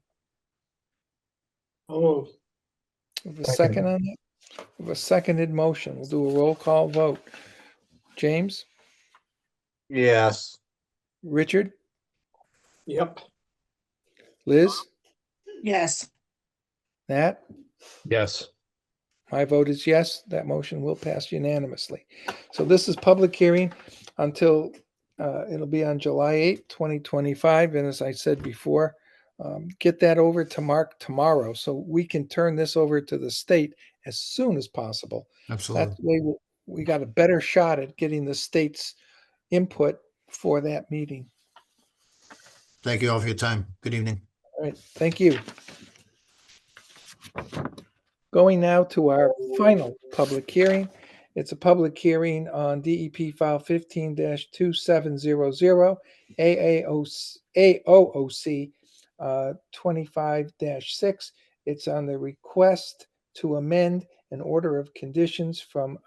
Oh, We have a second on that? We have a seconded motion. We'll do a roll call vote. James, yes. Richard, Yep. Liz, Yes. Nat? Yes. My vote is yes. That motion will pass unanimously. So this is public hearing until it'll be on July 8, 2025. And as I said before, get that over to Mark tomorrow so we can turn this over to the state as soon as possible. Absolutely. That way we got a better shot at getting the state's input for that meeting. Thank you all for your time. Good evening. All right, thank you. Going now to our final public hearing. It's a public hearing on DEP file 15-2700 AOOC 25-6. It's on the request to amend an order of conditions from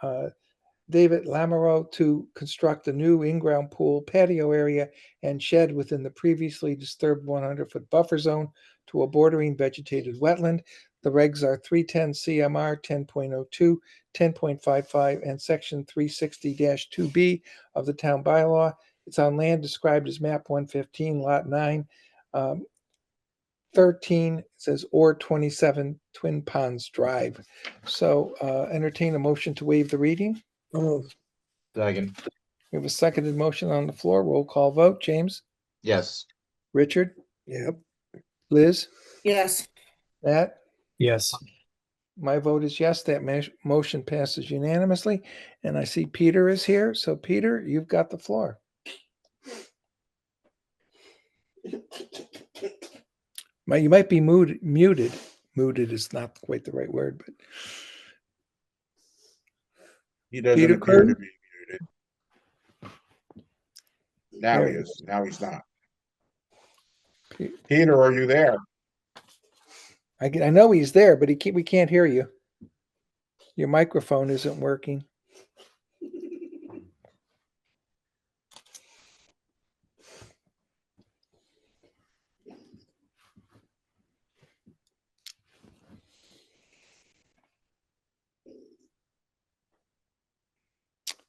David Lamoureux to construct a new in-ground pool, patio area, and shed within the previously disturbed 100-foot buffer zone to a bordering vegetated wetland. The regs are 310 CMR 10.02, 10.55, and section 360-2B of the town bylaw. It's on land described as map 115, lot 9. 13, it says or 27 Twin Ponds Drive. So entertain a motion to waive the reading. Second. We have a seconded motion on the floor. Roll call vote. James? Yes. Richard? Yep. Liz? yes, Matt? Yes. My vote is yes. That motion passes unanimously. And I see Peter is here. So Peter, you've got the floor. You might be muted. Muted is not quite the right word, but He doesn't Peter appear to Curtin? be muted. Now There he he is. Now he's not. Pe- Peter, are you there? I know he's there, but we can't hear you. Your microphone isn't working.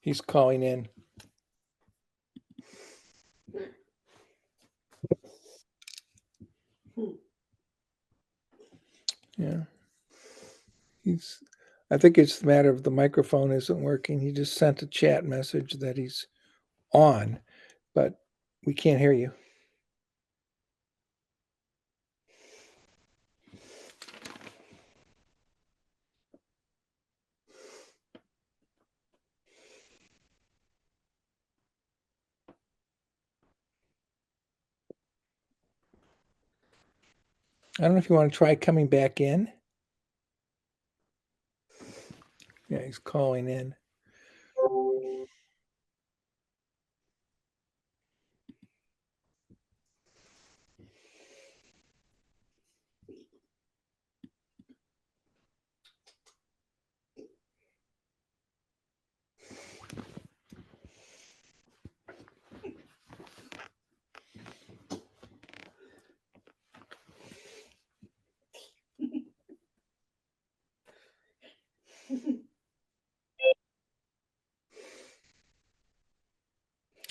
He's calling in. Yeah. I think it's the matter of the microphone isn't working. He just sent a chat message that he's on, but we can't hear you. I don't know if you want to try coming back in. Yeah, he's calling in.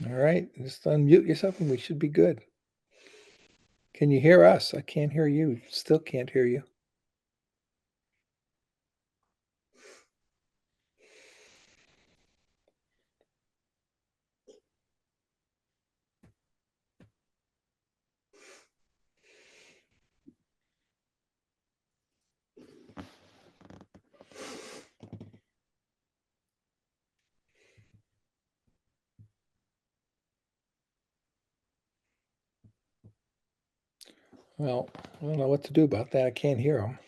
All right, just unmute yourself and we should be good. Can you hear us? I can't hear you. Still can't hear you. Well, I don't know what to do about that. I can't hear him.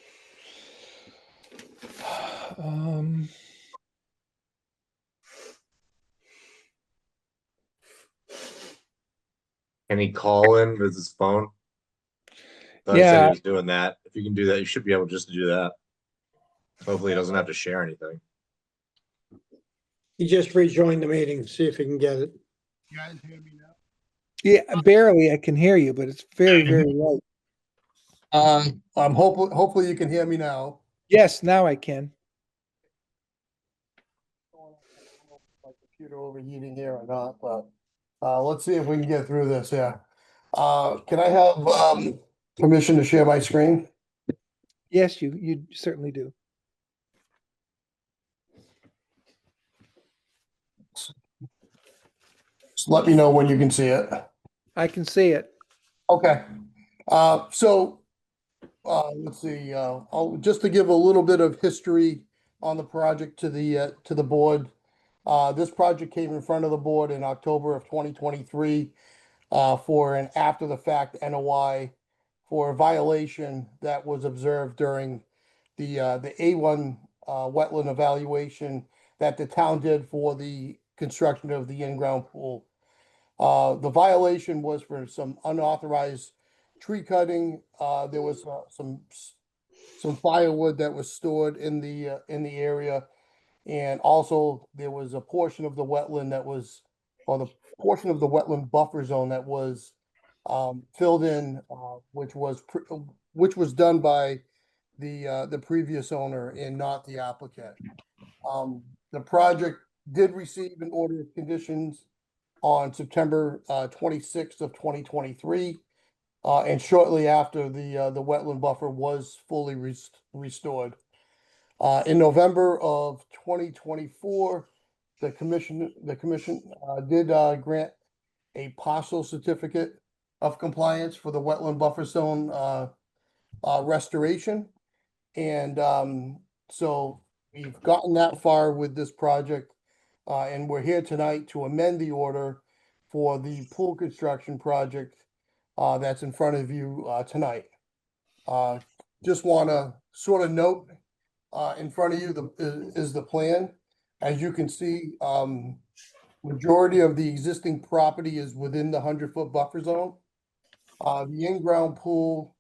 Can he call in with his phone? Thought he said Yeah. he was doing that. If you can do that, you should be able just to do that. Hopefully he doesn't have to share anything. He just rejoined the meeting, see if he can get it. You guys hear me now? Yeah, barely I can hear you, but it's very, very low. Hopefully you can hear me now. Yes, now I can. My computer overheating here or not, but let's see if we can get through this here. Can I have permission to share my screen? Yes, you certainly do. Just let me know when you can see it. I can see it. Okay. Let's see, just to give a little bit of history on the project to the board. This project came in front of the board in October of 2023 for an after the fact NOI for a violation that was observed during the A1 wetland evaluation that the town did for the construction of the in-ground pool. The violation was for some unauthorized tree cutting. There was some firewood that was stored in the area. And also there was a portion of the wetland that was, or the portion of the wetland buffer zone that was filled in, which was done by the previous owner and not the applicant. The project did receive an order of conditions on September 26th of 2023. And shortly after the wetland buffer was fully restored. In November of 2024, the commission did grant a partial certificate of compliance for the wetland buffer zone restoration. And so we've gotten that far with this project. And we're here tonight to amend the order for the pool construction project that's in front of you tonight. Just want to sort of note in front of you is the plan. As you can see, majority of the existing property is within the 100-foot buffer zone. The in-ground pool,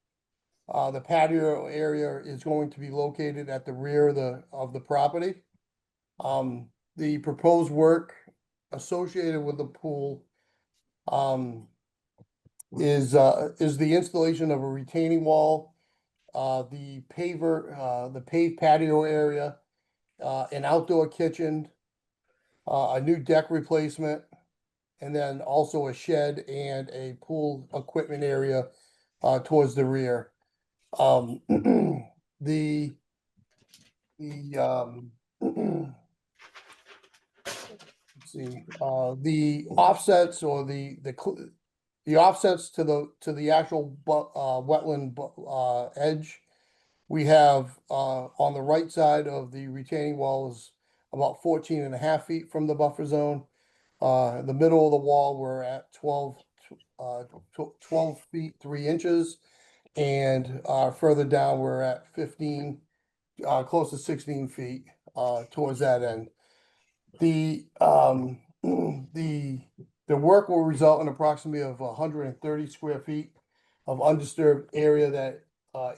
the patio area is going to be located at the rear of the property. The proposed work associated with the pool is the installation of a retaining wall, the paved patio area, an outdoor kitchen, a new deck replacement, and then also a shed and a pool equipment area towards the rear. Let's see, the offsets or the offsets to the actual wetland edge, we have on the right side of the retaining wall is about 14.5 feet from the buffer zone. In the middle of the wall, we're at 12 feet 3 inches, and further down we're at 15, close to 16 feet towards that end. The work will result in approximately of 130 square feet of undisturbed area that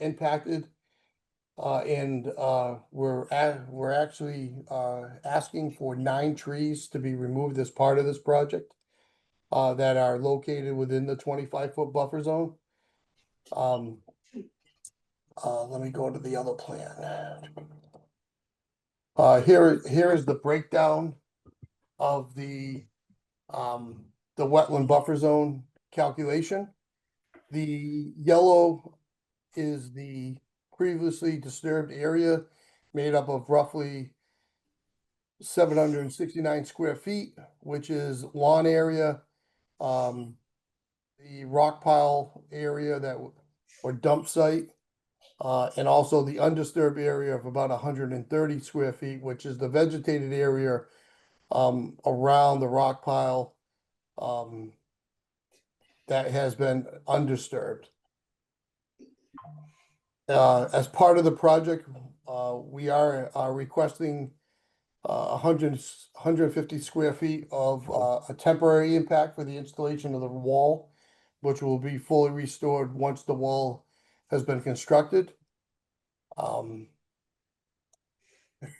impacted. And we're actually asking for 9 trees to be removed as part of this project that are located within the 25-foot buffer zone. Let me go to the other plan. Here is the breakdown of the wetland buffer zone calculation. The yellow is the previously disturbed area, made up of roughly 769 square feet, which is lawn area, the rock pile area or dump site, and also the undisturbed area of about 130 square feet, which is the vegetated area around the rock pile that has been undisturbed. As part of the project, we are requesting 150 square feet of a temporary impact for the installation of the wall, which will be fully restored once the wall has been constructed. I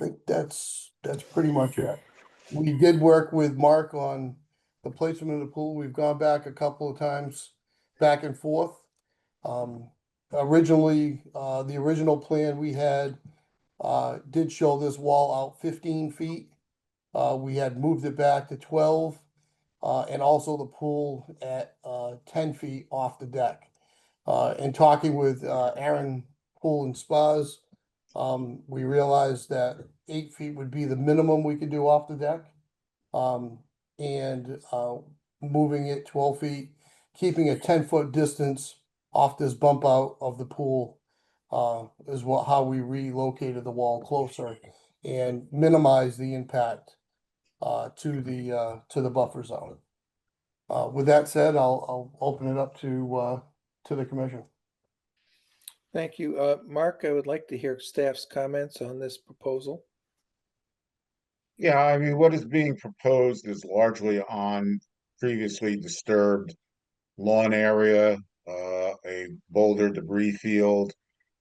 think that's pretty much it. We did work with Mark on the placement of the pool. We've gone back a couple of times, back and forth. Originally, the original plan we had did show this wall out 15 feet. We had moved it back to 12, and also the pool at 10 feet off the deck. In talking with Aaron Pool and Spas, we realized that 8 feet would be the minimum we could do off the deck. And moving it 12 feet, keeping a 10-foot distance off this bump out of the pool is how we relocated the wall closer and minimize the impact to the buffer zone. With that said, I'll open it up to the commission. Thank you. Mark, I would like to hear staff's comments on this proposal. Yeah, I mean, what is being proposed is largely on previously disturbed lawn area, a boulder debris field,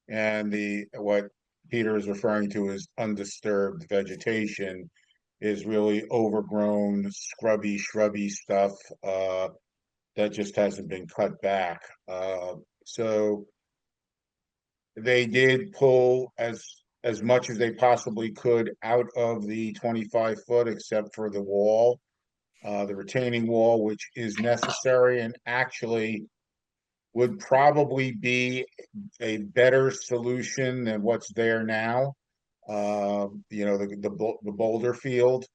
and what Peter is referring to as undisturbed vegetation is really overgrown, scrubby, shrubby stuff, that just hasn't been cut back. So they did pull as much as they possibly could out of the 25 foot, except for the wall, the retaining wall, which is necessary and actually would probably be a better solution than what's there now. The boulder field,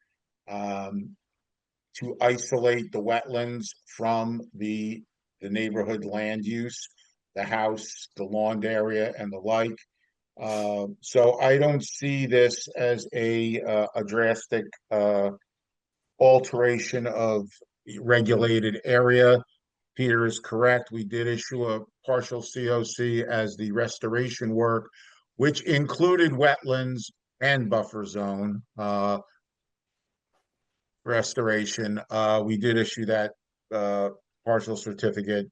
to isolate the wetlands from the neighborhood land use, the house, the lawn area, and the like. So I don't see this as a drastic alteration of regulated area. Peter is correct. We did issue a partial COC as the restoration work, which included wetlands and buffer zone restoration. We did issue that partial certificate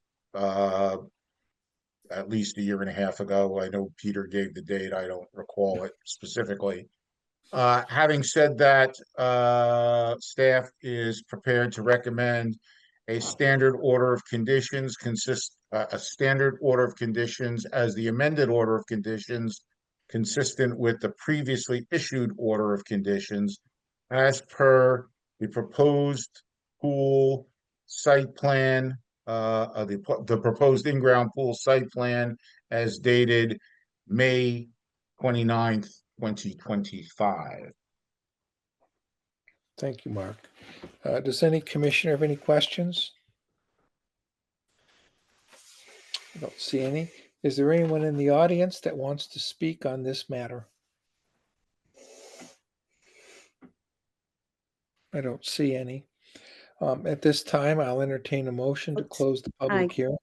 at least a year and a half ago. I know Peter gave the date. I don't recall it specifically. Having said that, staff is prepared to recommend a standard order of conditions a standard order of conditions as the amended order of conditions consistent with the previously issued order of conditions as per the proposed pool site plan, the proposed in-ground pool site plan as dated May 29th, 2025. Thank you, Mark. Does any commissioner have any questions? I don't see any. Is there anyone in the audience that wants to speak on this matter? I don't see any. At this time, I'll entertain a motion to Oops. close the public Hi. hearing.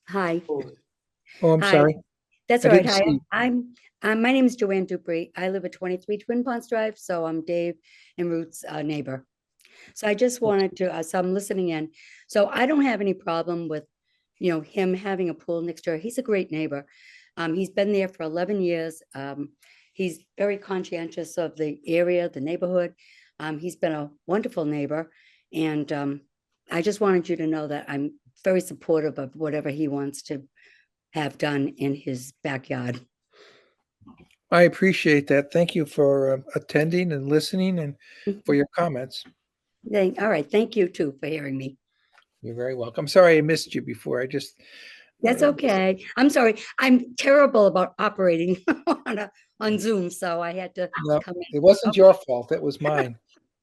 Hi. Oh, I'm Hi. sorry. That's I all right. didn't Hi, see. my name is Joanne Dupree. I live at 23 Twin Ponds Drive, so I'm Dave and Ruth's neighbor. So I just wanted to, so I'm listening in. So I don't have any problem with, him having a pool next door. He's a great neighbor. He's been there for 11 years. He's very conscientious of the area, the neighborhood. He's been a wonderful neighbor. And I just wanted you to know that I'm very supportive of whatever he wants to have done in his backyard. I appreciate that. Thank you for attending and listening and for your comments. All right. Thank you too for hearing me. You're very welcome. Sorry I missed you before. That's okay. I'm sorry. I'm terrible about operating on Zoom, so I had to No, come in. it wasn't Okay. your fault. It was mine.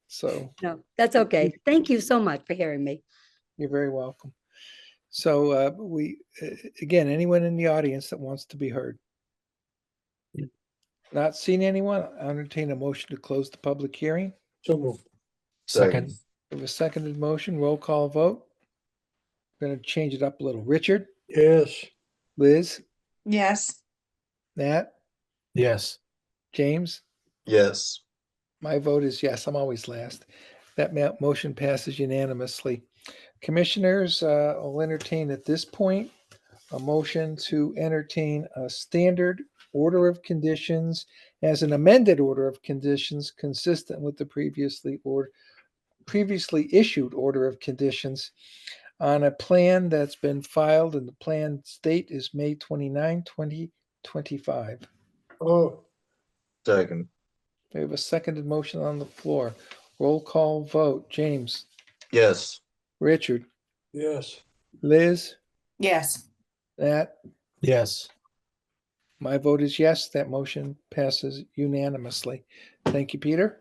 So No, that's okay. Thank you so much for hearing me. you're very welcome. So again, anyone in the audience that wants to be heard? Not seeing anyone, I'll entertain a motion to close the public hearing. So moved. Second. We have a seconded motion, roll call vote. Going to change it up a little. Richard, Yes. Liz, Yes. Nat, Yes. James. Yes. My vote is yes. I'm always last. That motion passes unanimously. Commissioners, I'll entertain at this point a motion to entertain a standard order of conditions as an amended order of conditions consistent with the previously issued order of conditions on a plan that's been filed, and the plan date is May 29, 2025. Oh, Second. We have a seconded motion on the floor. Roll call vote. James, Yes. Richard, yes. Liz, Yes. Nat. Yes. My vote is yes. That motion passes unanimously. Thank you, Peter.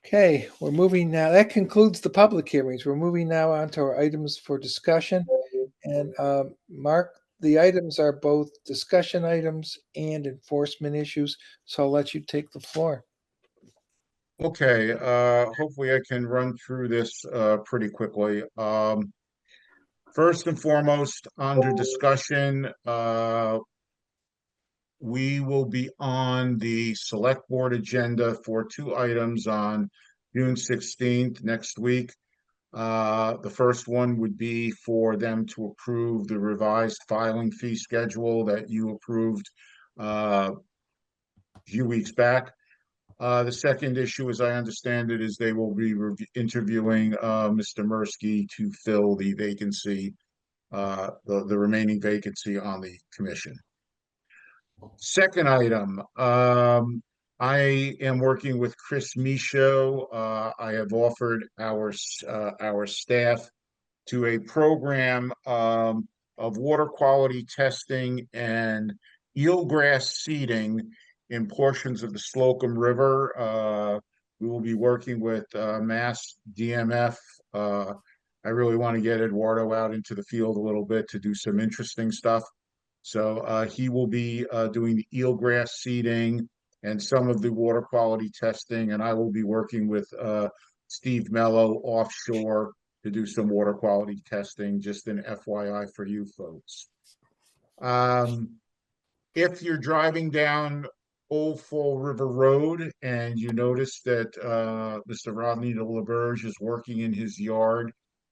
Okay, we're moving now. That concludes the public hearings. We're moving now on to our items for discussion. And Mark, the items are both discussion items and enforcement issues. So I'll let you take the floor. Okay, hopefully I can run through this pretty quickly. First and foremost, under discussion, we will be on the select board agenda for two items on June 16th next week. The first one would be for them to approve the revised filing fee schedule that you approved a few weeks back. The second issue, as I understand it, is they will be interviewing Mr. Mursky to fill the vacancy, the remaining vacancy on the commission. Second item, I am working with Chris Michaud. I have offered our staff to a program of water quality testing and eelgrass seeding in portions of the Slocum River. We will be working with Mass DMF. I really want to get Eduardo out into the field a little bit to do some interesting stuff. So he will be doing the eelgrass seeding and some of the water quality testing, and I will be working with Steve Mello offshore to do some water quality testing, just an FYI for you folks. If you're driving down Old Fall River Road and you notice that Mr. Rodney LaBerge is working in his yard,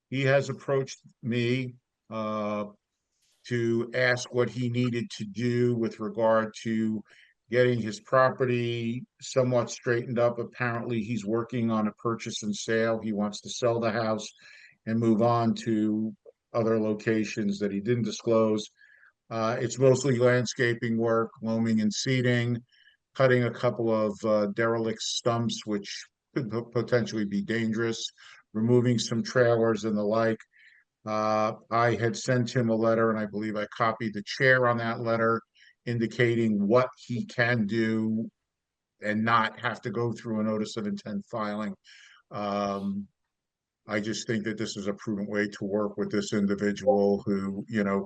he has approached me to ask what he needed to do with regard to getting his property somewhat straightened up. Apparently, he's working on a purchase and sale. He wants to sell the house and move on to other locations that he didn't disclose. It's mostly landscaping work, loaming and seeding, cutting a couple of derelict stumps, which could potentially be dangerous, removing some trailers and the like. I had sent him a letter, and I believe I copied the chair on that letter, indicating what he can do and not have to go through a notice of intent filing. I just think that this is a prudent way to work with this individual who, you know,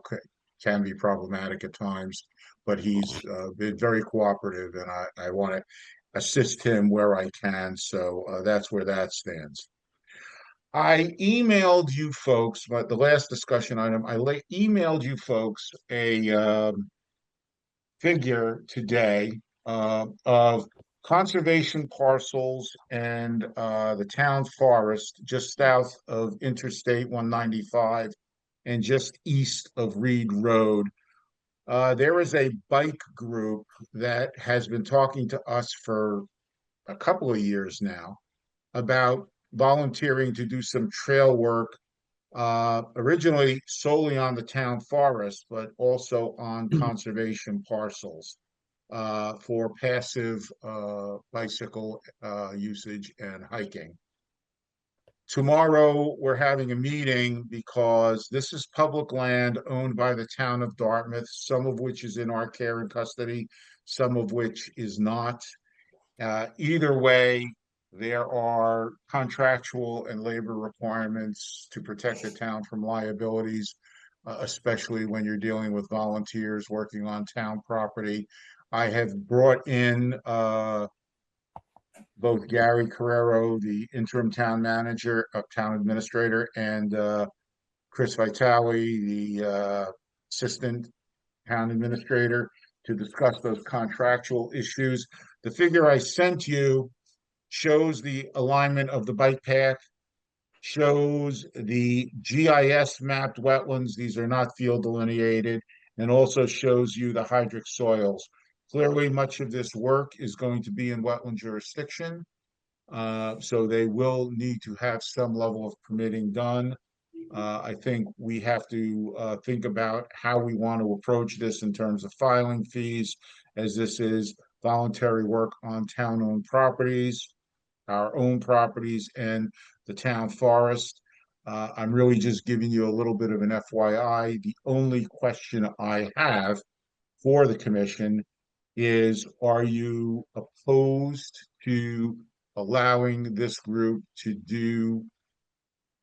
can be problematic at times, but he's been very cooperative, and I want to assist him where I can. So that's where that stands. I emailed you folks, but the last discussion item, I emailed you folks a figure today of conservation parcels and the town forest just south of Interstate 195 and just east of Reed Road. There is a bike group that has been talking to us for a couple of years now about volunteering to do some trail work, originally solely on the town forest, but also on conservation parcels for passive bicycle usage and hiking. Tomorrow, we're having a meeting because this is public land owned by the town of Dartmouth, some of which is in our care and custody, some of which is not. Either way, there are contractual and labor requirements to protect the town from liabilities, especially when you're dealing with volunteers working on town property. I have brought in both Gary Carrero, the interim town manager, town administrator, and Chris Vitale, the assistant town administrator, to discuss those contractual issues. The figure I sent you shows the alignment of the bike path, shows the GIS mapped wetlands. These are not field delineated, and also shows you the hydric soils. Clearly, much of this work is going to be in wetland jurisdiction, so they will need to have some level of permitting done. I think we have to think about how we want to approach this in terms of filing fees, as this is voluntary work on town-owned properties, our own properties, and the town forest. I'm really just giving you a little bit of an FYI. The only question I have for the commission is, are you opposed to allowing this group to do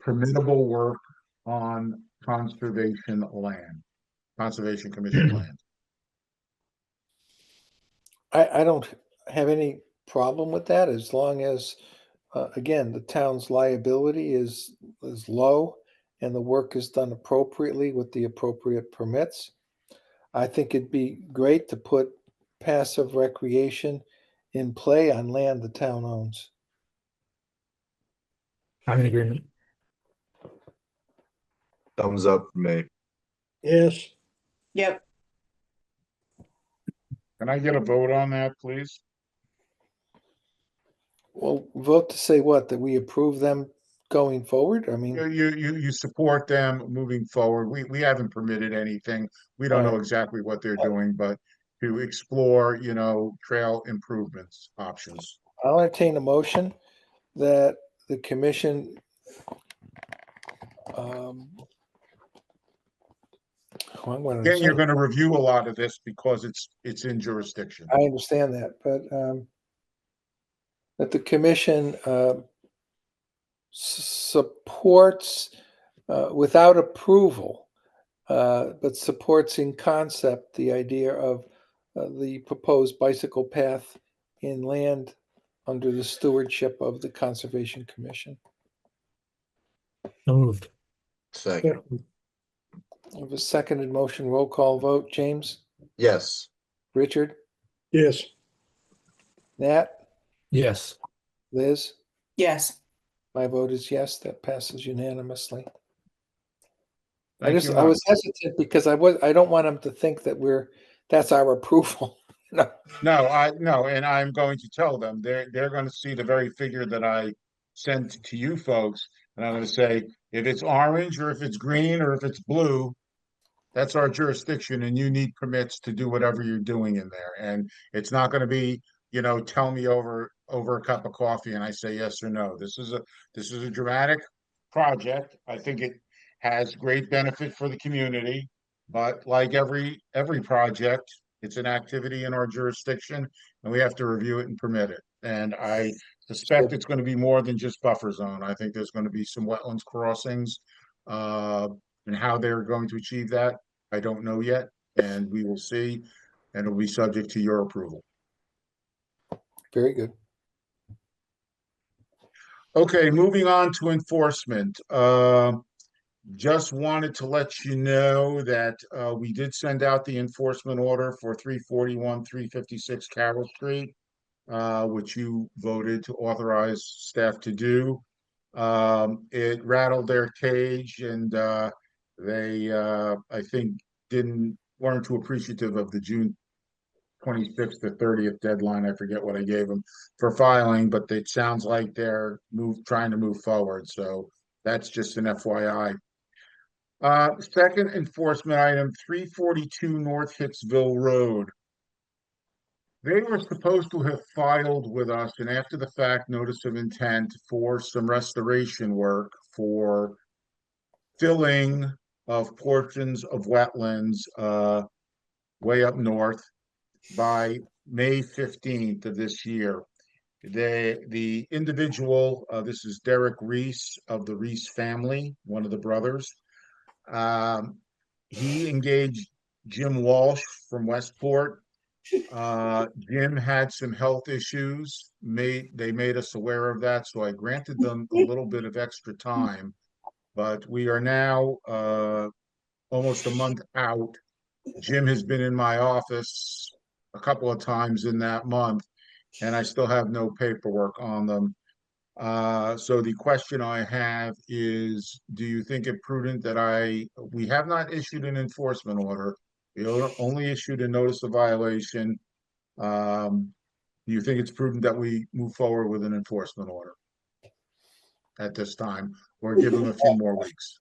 permittable work on conservation land, Conservation Commission land? I don't have any problem with that, as long as, again, the town's liability is low and the work is done appropriately with the appropriate permits. I think it'd be great to put passive recreation in play on land the town owns. I'm in agreement. Thumbs up for me. Yes. Yep. Can I get a vote on that, please? Well, vote to say what, that we approve them going forward? I mean, You support them moving forward. We haven't permitted anything. We don't know Right. exactly what they're doing, but to explore, trail improvements options. I'll entertain a motion that the commission Again, you're going to review a lot of this because it's in jurisdiction. I understand that, but that the commission supports without approval, but supports in concept the idea of the proposed bicycle path in land under the stewardship of the Conservation Commission. So moved. Second. I have a seconded motion, roll call vote. James, Yes. Richard, Yes. Nat, Yes. Liz. Yes. My vote is yes, that passes unanimously. Thank you I was much. hesitant because I don't want them to think that that's our approval. No. No, and I'm going to tell them, they're going to see the very figure that I sent to you folks. And I'm going to say, if it's orange or if it's green or if it's blue, that's our jurisdiction and you need permits to do whatever you're doing in there. And it's not going to be, tell me over a cup of coffee and I say yes or no. This is a dramatic project. I think it has great benefit for the community, but like every project, it's an activity in our jurisdiction and we have to review it and permit it. And I suspect it's going to be more than just buffer zone. I think there's going to be some wetlands crossings. And how they're going to achieve that, I don't know yet, and we will see, and it'll be subject to your approval. Very good. Okay, moving on to enforcement. Just wanted to let you know that we did send out the enforcement order for 341, 356 Carroll Street, which you voted to authorize staff to do. It rattled their cage and they, I think, weren't too appreciative of the June 26th to 30th deadline. I forget what I gave them for filing, but it sounds like they're trying to move forward. So that's just an FYI. Second enforcement item, 342 North Hicksville Road. They were supposed to have filed with us an after the fact notice of intent for some restoration work for filling of portions of wetlands way up north by May 15th of this year. The individual, this is Derek Reese of the Reese family, one of the brothers. He engaged Jim Walsh from Westport. Jim had some health issues. They made us aware of that, so I granted them a little bit of extra time. But we are now almost a month out. Jim has been in my office a couple of times in that month, and I still have no paperwork on them. So the question I have is, do you think it prudent that we have not issued an enforcement order. We only issued a notice of violation. Do you think it's prudent that we move forward with an enforcement order at this time, or give them a few more weeks?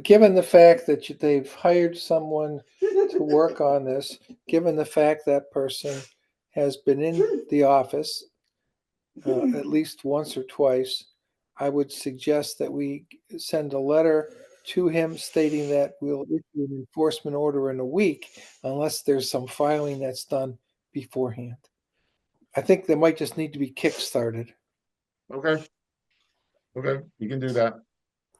Given the fact that they've hired someone to work on this, given the fact that person has been in the office at least once or twice, I would suggest that we send a letter to him stating that we'll issue an enforcement order in a week unless there's some filing that's done beforehand. I think they might just need to be kick-started. Okay, you can do that.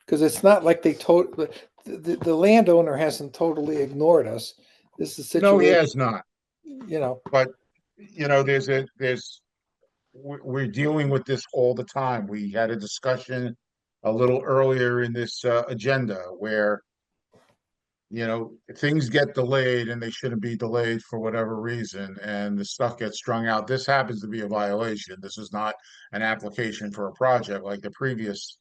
Because it's not like the landowner hasn't totally ignored us. This is a No, he situation, has not. But we're dealing with this all the time. We had a discussion a little earlier in this agenda where things get delayed and they shouldn't be delayed for whatever reason, and the stuff gets strung out. This happens to be a violation. This is not an application for a project like the previous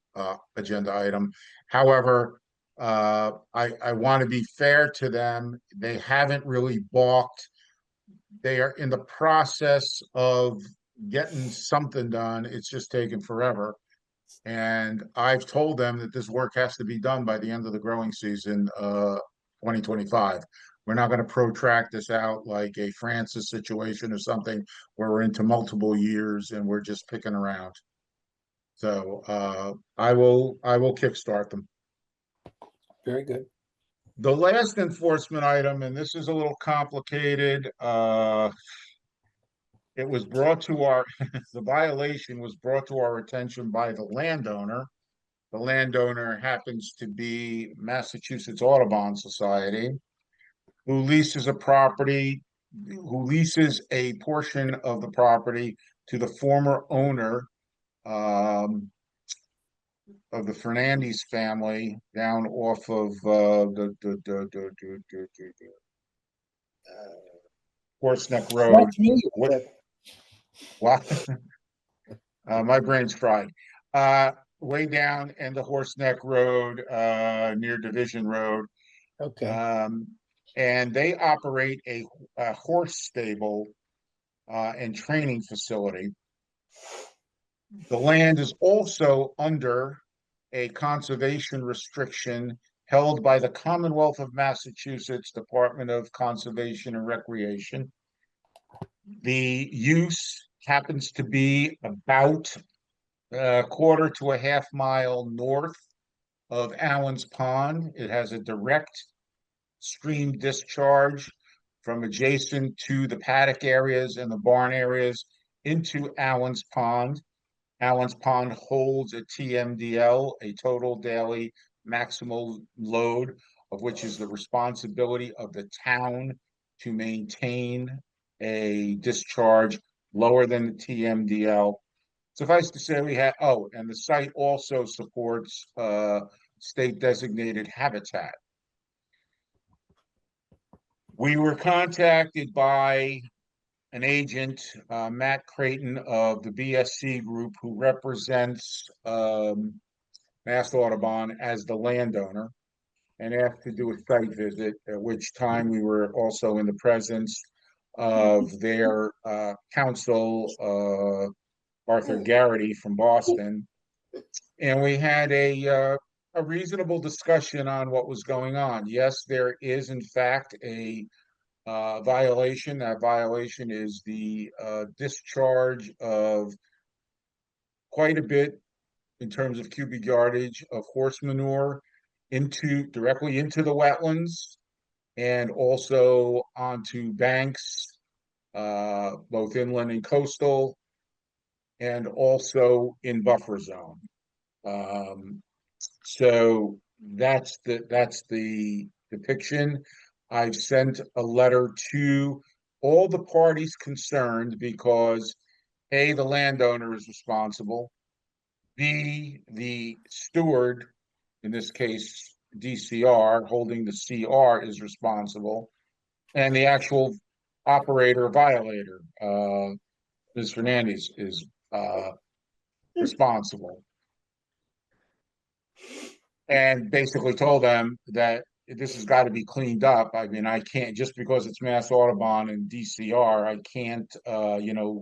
agenda item. However, I want to be fair to them. They haven't really balked. They are in the process of getting something done. It's just taken forever. And I've told them that this work has to be done by the end of the growing season, 2025. We're not going to protract this out like a Francis situation or something where we're into multiple years and we're just picking around. So I will kickstart them. Very good. The last enforcement item, and this is a little complicated, it was brought to our, the violation was brought to our attention by the landowner. The landowner happens to be Massachusetts Audubon Society, who leases a property, who leases a portion of the property to the former owner of the Fernandez family down off of Horseneck Road. Not familiar with that. What? My brain's fried. Way down in the Horseneck Road, near Division Road. Okay. And they operate a horse stable and training facility. The land is also under a conservation restriction held by the Commonwealth of Massachusetts Department of Conservation and Recreation. The use happens to be about a quarter to a half mile north of Allen's Pond. It has a direct stream discharge from adjacent to the paddock areas and the barn areas into Allen's Pond. Allen's Pond holds a TMDL, a total daily maximal load, of which is the responsibility of the town to maintain a discharge lower than the TMDL. Suffice to say, we have, oh, and the site also supports state designated habitat. We were contacted by an agent, Matt Creighton of the BSC Group, who represents Mass Audubon as the landowner, and asked to do a site visit, at which time we were also in the presence of their counsel, Arthur Garrity from Boston. And we had a reasonable discussion on what was going on. Yes, there is in fact a violation. That violation is the discharge of quite a bit in terms of cubic yardage of horse manure directly into the wetlands and also onto banks, both inland and coastal, and also in buffer zone. So that's the depiction. I've sent a letter to all the parties concerned because A, the landowner is responsible. B, the steward, in this case, DCR, holding the CR, is responsible. And the actual operator violator, Ms. Fernandez, is responsible. And basically told them that this has got to be cleaned up. I mean, I can't, just because it's Mass Audubon and DCR, I can't,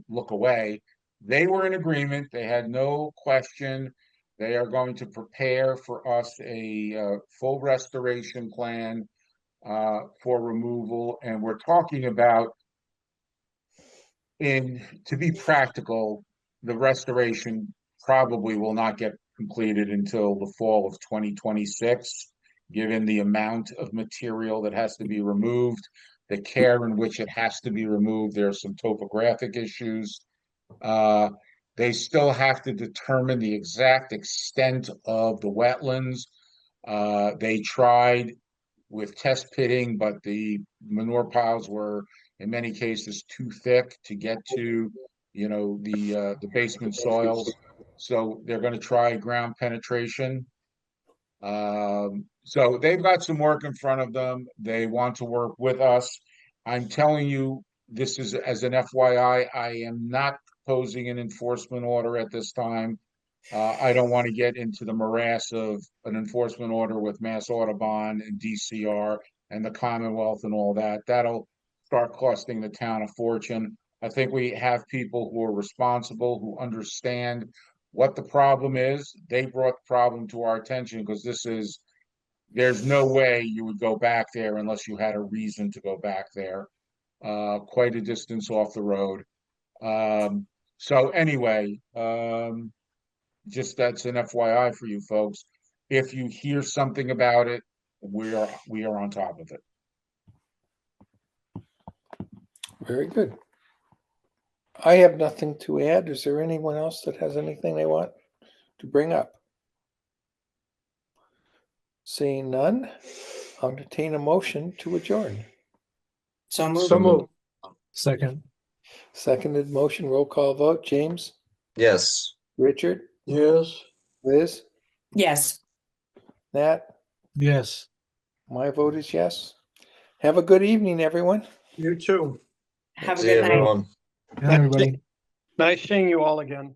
look away. They were in agreement. They had no question. They are going to prepare for us a full restoration plan for removal. And we're talking about, to be practical, the restoration probably will not get completed until the fall of 2026, given the amount of material that has to be removed, the care in which it has to be removed. There are some topographic issues. They still have to determine the exact extent of the wetlands. They tried with test pitting, but the manure piles were in many cases too thick to get to, the basement soils. So they're going to try ground penetration. So they've got some work in front of them. They want to work with us. I'm telling you, this is as an FYI, I am not proposing an enforcement order at this time. I don't want to get into the morass of an enforcement order with Mass Audubon and DCR and the Commonwealth and all that. That'll start costing the town a fortune. I think we have people who are responsible, who understand what the problem is. They brought the problem to our attention because there's no way you would go back there unless you had a reason to go back there. Quite a distance off the road. So anyway, just that's an FYI for you folks. If you hear something about it, we are on top of it. Very good. I have nothing to add. Is there anyone else that has anything they want to bring up? Seeing none, I'll entertain a motion to adjourn. So moved. So moved. Second. Seconded motion, roll call vote. James, Yes. Richard, Yes. Liz, Yes. Nat, Yes. my vote is yes. Have a good evening, everyone. You too. Have a See you, good night. everyone. Good night, everybody. Nice seeing you all again.